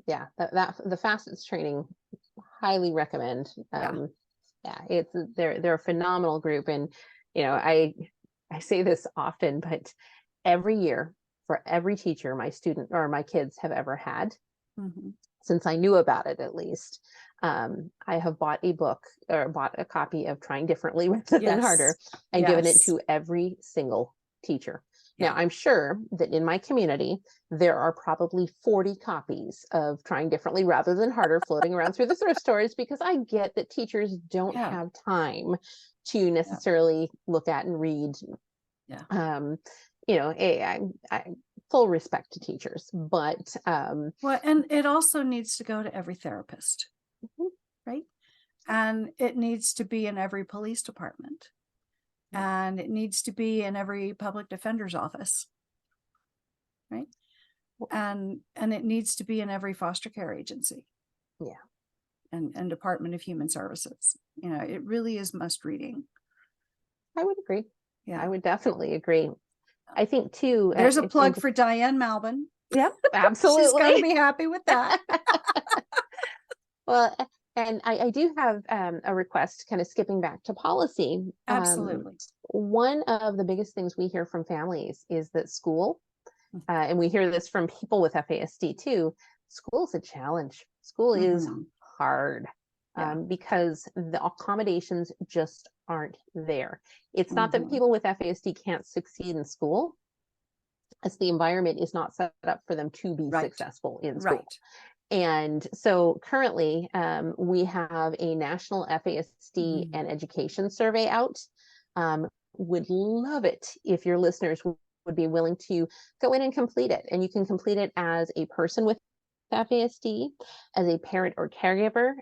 [SPEAKER 2] Yeah, that the facets training, highly recommend. They're a phenomenal group, and I say this often, but every year for every teacher my student or my kids have ever had, since I knew about it at least, I have bought a book or bought a copy of Trying Differently Rather Than Harder and given it to every single teacher. Now, I'm sure that in my community, there are probably 40 copies of Trying Differently Rather Than Harder floating around through the thrift stores, because I get that teachers don't have time to necessarily look at and read. I full respect to teachers, but
[SPEAKER 1] and it also needs to go to every therapist, right? And it needs to be in every police department. And it needs to be in every public defender's office, right? And it needs to be in every foster care agency. And Department of Human Services. It really is must reading.
[SPEAKER 2] I would agree. I would definitely agree. I think too.
[SPEAKER 1] There's a plug for Diane Malbin.
[SPEAKER 2] Yep, absolutely.
[SPEAKER 1] She's going to be happy with that.
[SPEAKER 2] Well, and I do have a request, kind of skipping back to policy.
[SPEAKER 1] Absolutely.
[SPEAKER 2] One of the biggest things we hear from families is that school, and we hear this from people with FASD too, school is a challenge. School is hard because the accommodations just aren't there. It's not that people with FASD can't succeed in school. It's the environment is not set up for them to be successful in school. And so currently we have a national FASD and education survey out. Would love it if your listeners would be willing to go in and complete it. And you can complete it as a person with FASD, as a parent or caregiver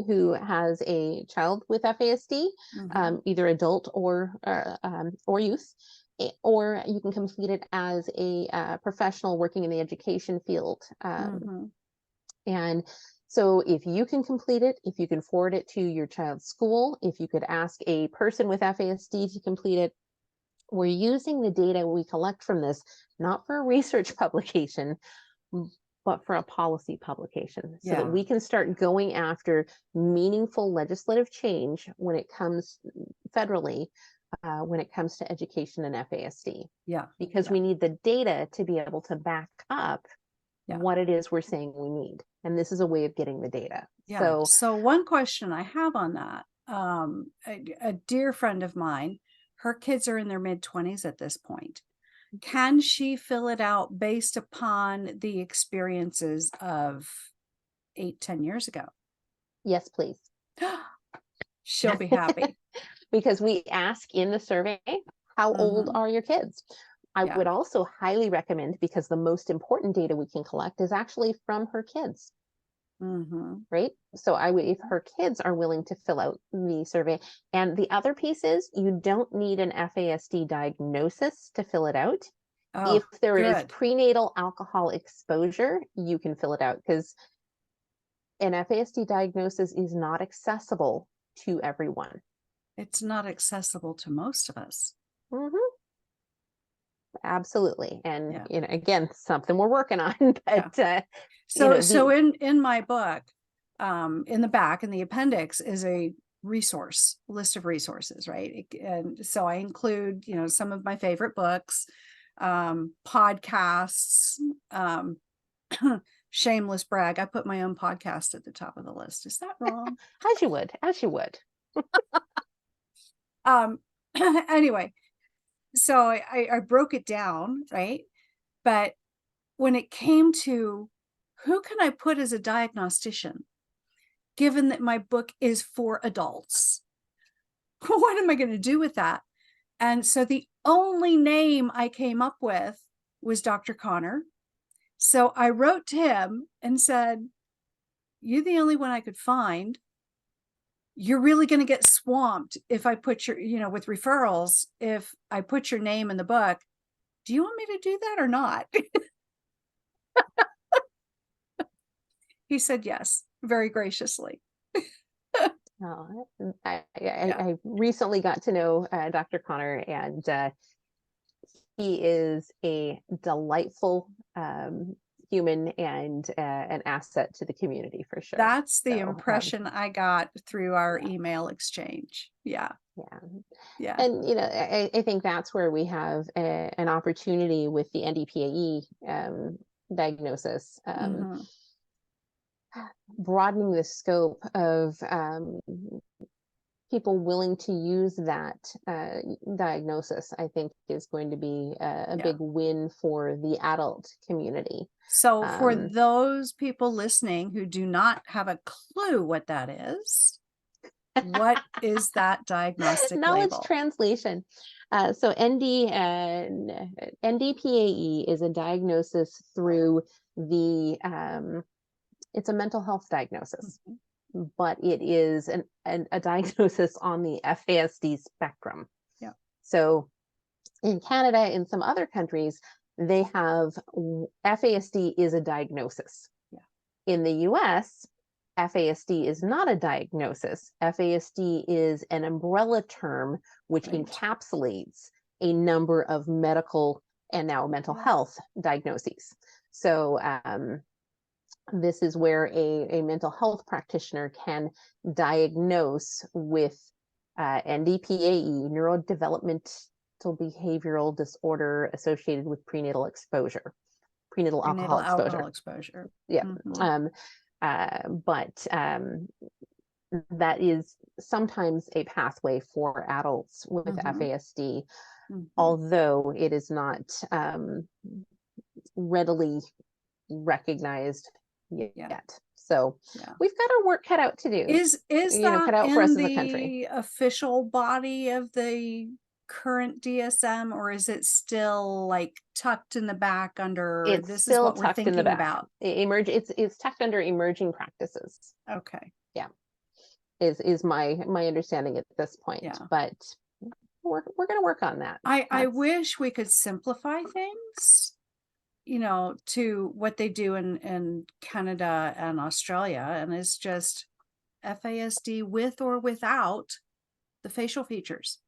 [SPEAKER 2] who has a child with FASD, either adult or youth. Or you can complete it as a professional working in the education field. And so if you can complete it, if you can forward it to your child's school, if you could ask a person with FASD to complete it, we're using the data we collect from this, not for a research publication, but for a policy publication, so that we can start going after meaningful legislative change when it comes federally, when it comes to education and FASD. Because we need the data to be able to back up what it is we're saying we need. And this is a way of getting the data.
[SPEAKER 1] So one question I have on that, a dear friend of mine, her kids are in their mid-20s at this point. Can she fill it out based upon the experiences of 8-10 years ago?
[SPEAKER 2] Yes, please.
[SPEAKER 1] She'll be happy.
[SPEAKER 2] Because we ask in the survey, how old are your kids? I
[SPEAKER 1] Yeah.
[SPEAKER 2] would also highly recommend, because the most important data we can collect is actually from her kids, right? So I would, if her kids are willing to fill out the survey. And the other piece is, you don't need an FASD diagnosis to fill it out. If
[SPEAKER 1] Oh,
[SPEAKER 2] there is
[SPEAKER 1] good.
[SPEAKER 2] prenatal alcohol exposure, you can fill it out, because an FASD diagnosis is not accessible to everyone.
[SPEAKER 1] It's not accessible to most of us.
[SPEAKER 2] Absolutely. And,
[SPEAKER 1] Yeah.
[SPEAKER 2] again, something we're working on, but,
[SPEAKER 1] So in my book, in the back, in the appendix, is a list of resources, right? And so I include, some of my favorite books, podcasts, shameless brag. I put my own podcast at the top of the list. Is that wrong?
[SPEAKER 2] as you would.
[SPEAKER 1] Anyway, so I broke it down, right? But when it came to who can I put as a diagnostician, given that my book is for adults, what am I going to do with that? And so the only name I came up with was Dr. Connor. So I wrote to him and said, "You're the only one I could find. You're really going to get swamped if I put with referrals, if I put your name in the book. Do you want me to do that or not?" He said yes, very graciously.
[SPEAKER 2] Oh, I recently got to know Dr. Connor, and he is a delightful human and an asset to the community for sure.
[SPEAKER 1] That's the
[SPEAKER 2] So,
[SPEAKER 1] impression I got through our email exchange. Yeah.
[SPEAKER 2] Yeah. And, I think that's where we have an opportunity with the NDPAE diagnosis, broadening the scope of people willing to use that diagnosis, I think is going to be a big win for the adult community.
[SPEAKER 1] So for those people listening who do not have a clue what that is, what is that diagnostic
[SPEAKER 2] knowledge
[SPEAKER 1] label?
[SPEAKER 2] Translation. So NDPAE is a diagnosis through the it's a mental health diagnosis, but it is a diagnosis on the FASD spectrum.
[SPEAKER 1] Yeah.
[SPEAKER 2] So in Canada, in some other countries, they have FASD is a diagnosis.
[SPEAKER 1] Yeah.
[SPEAKER 2] In the US, FASD is not a diagnosis. FASD is an umbrella term which encapsulates a number of medical and now mental health diagnoses. So this is where a mental health practitioner can diagnose with NDPAE, neurodevelopmental behavioral disorder associated with prenatal exposure, prenatal alcohol exposure. Yeah. But that is sometimes a pathway for adults with FASD, although it is not readily recognized yet. So we've got our work cut out to do.
[SPEAKER 1] Is that
[SPEAKER 2] cut out for us as a country.
[SPEAKER 1] The official body of the current DSM, or is it still like tucked in the back under?
[SPEAKER 2] It's
[SPEAKER 1] this
[SPEAKER 2] still
[SPEAKER 1] is what we're thinking about.
[SPEAKER 2] It's tucked under emerging practices.
[SPEAKER 1] Okay.
[SPEAKER 2] Yeah, is my understanding at this point.
[SPEAKER 1] Yeah.
[SPEAKER 2] But we're going to work on that.
[SPEAKER 1] I wish we could simplify things, to what they do in Canada and Australia, and it's just FASD with or without the facial features.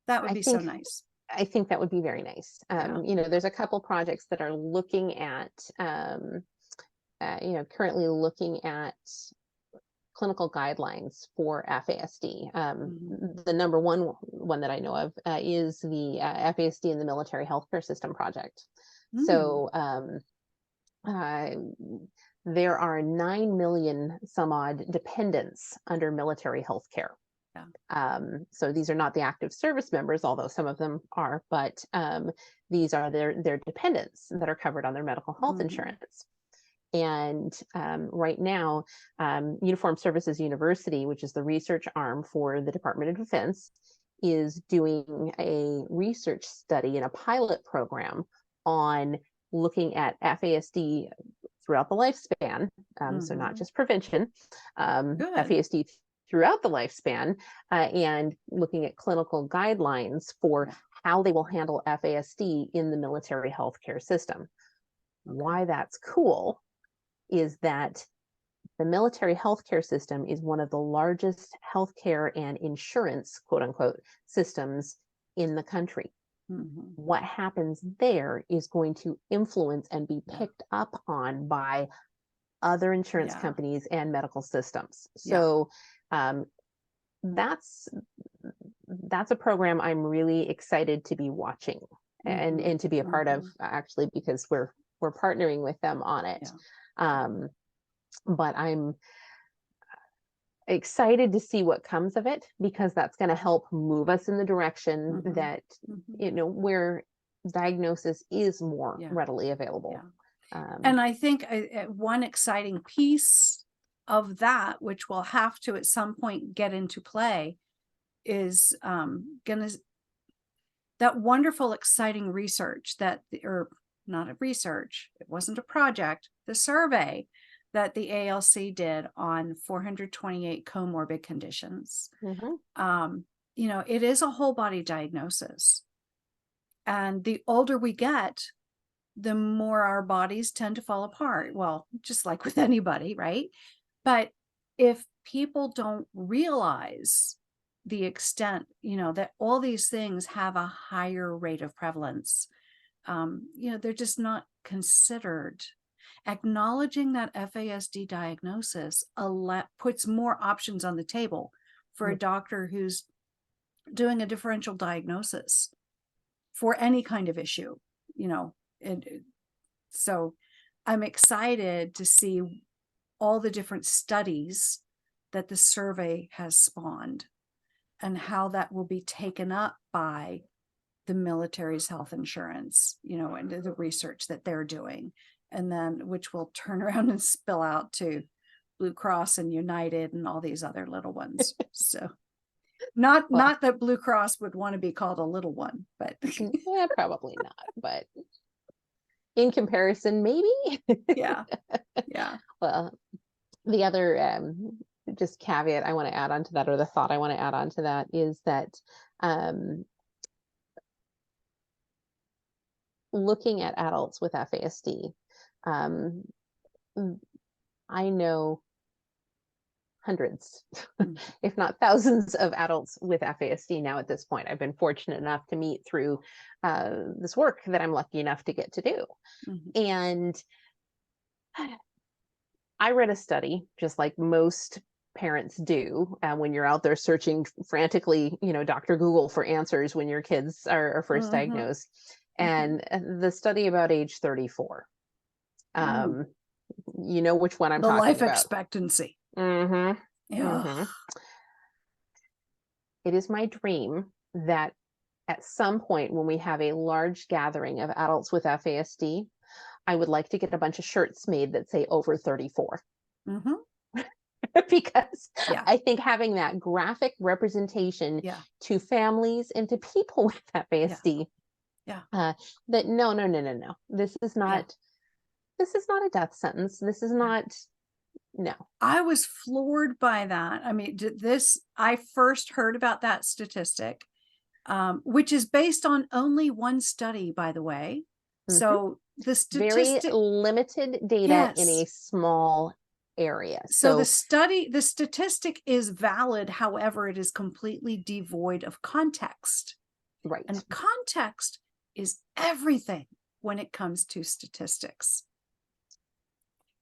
[SPEAKER 1] That would be so nice.
[SPEAKER 2] I think that would be very nice. There's a couple projects that are looking at, currently looking at clinical guidelines for FASD. The number one that I know of is the FASD in the Military Healthcare System project. So there are 9 million some odd dependents under military healthcare. So these are not the active service members, although some of them are, but these are their dependents that are covered on their medical health insurance. And right now, Uniformed Services University, which is the research arm for the Department of Defense, is doing a research study and a pilot program on looking at FASD throughout the lifespan. So not just prevention, FASD throughout the lifespan, and looking at clinical guidelines for how they will handle FASD in the military healthcare system. Why that's cool is that the military healthcare system is one of the largest healthcare and insurance, quote unquote, systems in the country. What happens there is going to influence and be picked up on by other insurance companies and medical systems. So that's a program I'm really excited to be watching and to be a part of, actually, because we're partnering with them on it. But I'm excited to see what comes of it, because that's going to help move us in the direction that, where diagnosis is more readily available.
[SPEAKER 1] And I think one exciting piece of that, which will have to at some point get into play, is that wonderful, exciting research or not a research, it wasn't a project, the survey that the ALC did on 428 comorbid conditions. It is a whole body diagnosis. And the older we get, the more our bodies tend to fall apart. Well, just like with anybody, right? But if people don't realize the extent, that all these things have a higher rate of prevalence, they're just not considered. Acknowledging that FASD diagnosis puts more options on the table for a doctor who's doing a differential diagnosis for any kind of issue, so I'm excited to see all the different studies that the survey has spawned and how that will be taken up by the military's health insurance, and the research that they're doing, and then which will turn around and spill out to Blue Cross and United and all these other little ones. So not that Blue Cross would want to be called a little one, but
[SPEAKER 2] probably not, but in comparison, maybe.
[SPEAKER 1] Yeah.
[SPEAKER 2] Well, the other just caveat I want to add on to that, or the thought I want to add on to that, is that looking at adults with FASD, I know hundreds, if not thousands, of adults with FASD now at this point. I've been fortunate enough to meet through this work that I'm lucky enough to get to do. And I read a study, just like most parents do, when you're out there searching frantically, Dr. Google for answers when your kids are first diagnosed. And the study about age 34, which one I'm talking about.
[SPEAKER 1] The life expectancy.
[SPEAKER 2] It is my dream that at some point when we have a large gathering of adults with FASD, I would like to get a bunch of shirts made that say over 34. Because I think having that graphic representation to families and to people with FASD, that no, this is not a death sentence. This is not. No.
[SPEAKER 1] I was floored by that. I mean, I first heard about that statistic, which is based on only one study, by the way. So the statistic,
[SPEAKER 2] very limited data in a small area.
[SPEAKER 1] So the statistic is valid. However, it is completely devoid of context.
[SPEAKER 2] Right.
[SPEAKER 1] And context is everything when it comes to statistics.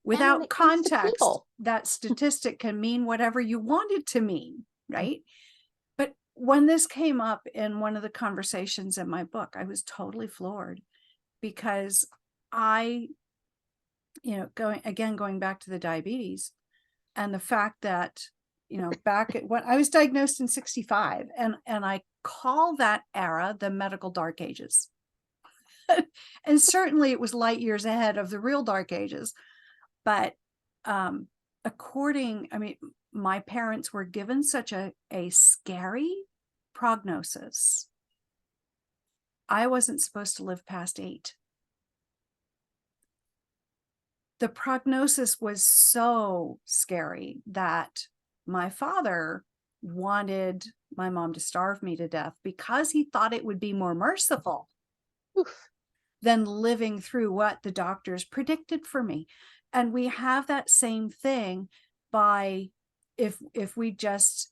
[SPEAKER 1] Without context, that statistic can mean whatever you want it to mean, right? But when this came up in one of the conversations in my book, I was totally floored, because going back to the diabetes and the fact that, back when I was diagnosed in 65, and I call that era the medical dark ages. And certainly it was light years ahead of the real dark ages. But my parents were given such a scary prognosis. I wasn't supposed to live past 8. The prognosis was so scary that my father wanted my mom to starve me to death because he thought it would be more merciful
[SPEAKER 2] Oof.
[SPEAKER 1] than living through what the doctors predicted for me. And we have that same thing by if we just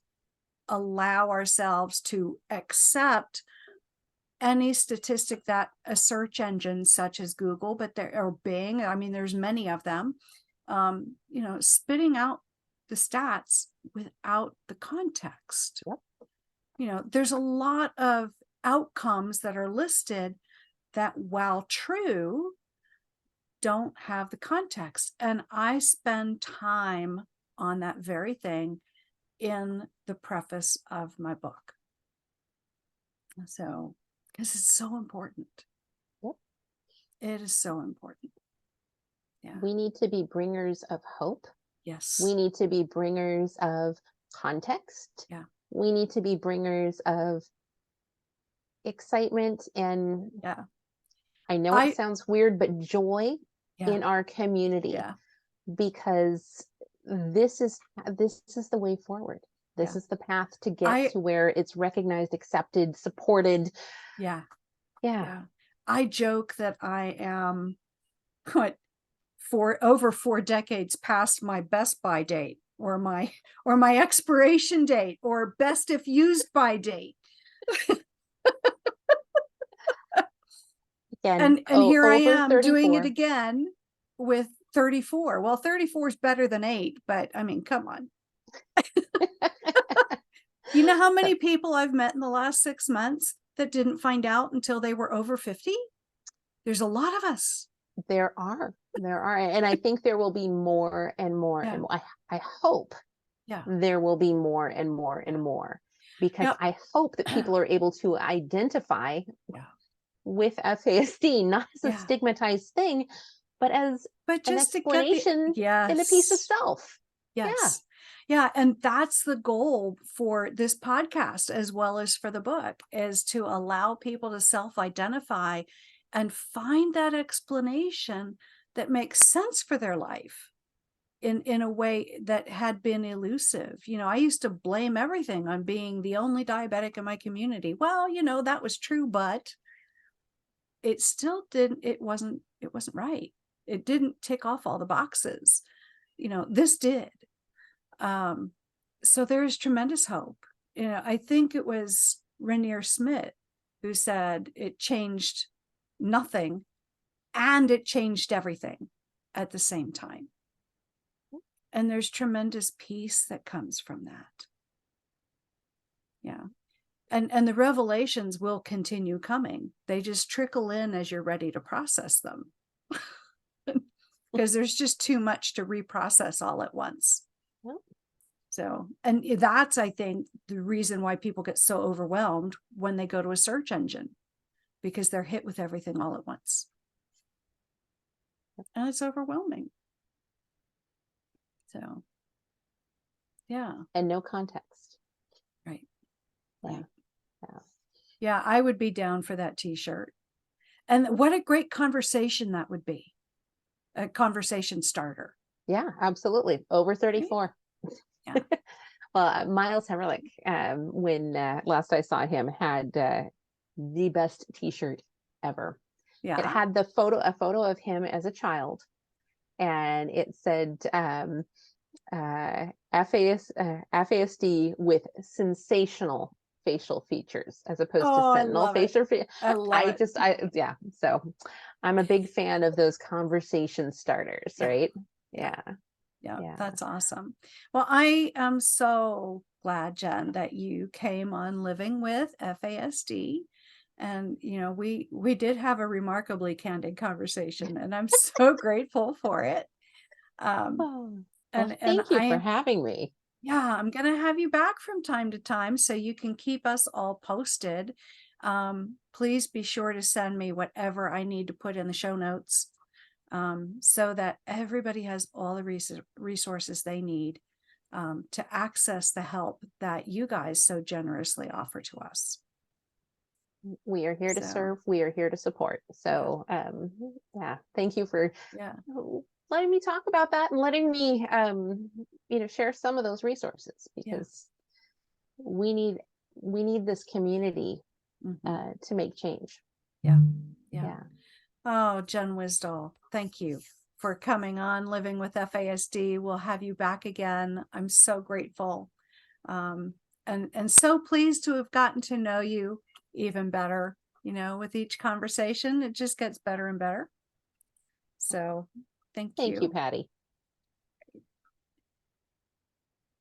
[SPEAKER 1] allow ourselves to accept any statistic that a search engine such as Google, but there or Bing, I mean, there's many of them, spitting out the stats without the context.
[SPEAKER 2] Yep.
[SPEAKER 1] There's a lot of outcomes that are listed that, while true, don't have the context. And I spend time on that very thing in the preface of my book. So, because it's so important.
[SPEAKER 2] Yep.
[SPEAKER 1] It is so important. Yeah.
[SPEAKER 2] We need to be bringers of hope.
[SPEAKER 1] Yes.
[SPEAKER 2] We need to be bringers of context.
[SPEAKER 1] Yeah.
[SPEAKER 2] We need to be bringers of excitement and,
[SPEAKER 1] yeah.
[SPEAKER 2] I know it sounds weird, but joy in our community.
[SPEAKER 1] Yeah.
[SPEAKER 2] Because this is the way forward. This is the path to get to where it's recognized, accepted, supported.
[SPEAKER 1] Yeah.
[SPEAKER 2] Yeah.
[SPEAKER 1] I joke that I am over 4 decades past my best by date or my expiration date or best if used by date. And here I am 34. Doing it again with 34. Well, 34 is better than 8, but I mean, come on. You know how many people I've met in the last 6 months that didn't find out until they were over 50? There's a lot of us.
[SPEAKER 2] There are. And I think there will be more and more and more. I hope there will be more and more and more, because I hope that people are able to identify with FASD, not as a stigmatized thing, but as an explanation in a piece of self.
[SPEAKER 1] Yes. Yeah. And that's the goal for this podcast, as well as for the book, is to allow people to self-identify and find that explanation that makes sense for their life in a way that had been elusive. I used to blame everything on being the only diabetic in my community. Well, that was true, but it still it wasn't right. It didn't tick off all the boxes. This did. So there is tremendous hope. I think it was Rainier Smith who said it changed nothing and it changed everything at the same time. And there's tremendous peace that comes from that. Yeah. And the revelations will continue coming. They just trickle in as you're ready to process them. Because there's just too much to reprocess all at once.
[SPEAKER 2] Yep.
[SPEAKER 1] So, and that's, I think, the reason why people get so overwhelmed when they go to a search engine, because they're hit with everything all at once. And it's overwhelming. So, yeah.
[SPEAKER 2] And no context.
[SPEAKER 1] Right.
[SPEAKER 2] Yeah.
[SPEAKER 1] I would be down for that t-shirt. And what a great conversation that would be. A conversation starter.
[SPEAKER 2] Yeah, absolutely. Over 34.
[SPEAKER 1] Yeah.
[SPEAKER 2] Well, Miles Hemmerlich, when last I saw him, had the best t-shirt ever.
[SPEAKER 1] Yeah.
[SPEAKER 2] It had a photo of him as a child, and it said FASD with sensational facial features, as opposed to sentinel facial features. So I'm a big fan of those conversation starters, right? Yeah,
[SPEAKER 1] that's awesome. Well, I am so glad, Jenn, that you came on Living with FASD. And we did have a remarkably candid conversation, and I'm so grateful for it.
[SPEAKER 2] Thank you for having me.
[SPEAKER 1] Yeah, I'm going to have you back from time to time so you can keep us all posted. Please be sure to send me whatever I need to put in the show notes, so that everybody has all the resources they need to access the help that you guys so generously offer to us.
[SPEAKER 2] We are here to
[SPEAKER 1] So,
[SPEAKER 2] serve. We are here to support. So, yeah, thank you for letting me talk about that and letting me, share some of those resources, because we need this community to make change.
[SPEAKER 1] Yeah. Oh, Jenn Wisdahl, thank you for coming on Living with FASD. We'll have you back again. I'm so grateful, and so pleased to have gotten to know you even better. With each conversation, it just gets better and better. So thank you.
[SPEAKER 2] Thank you, Patti.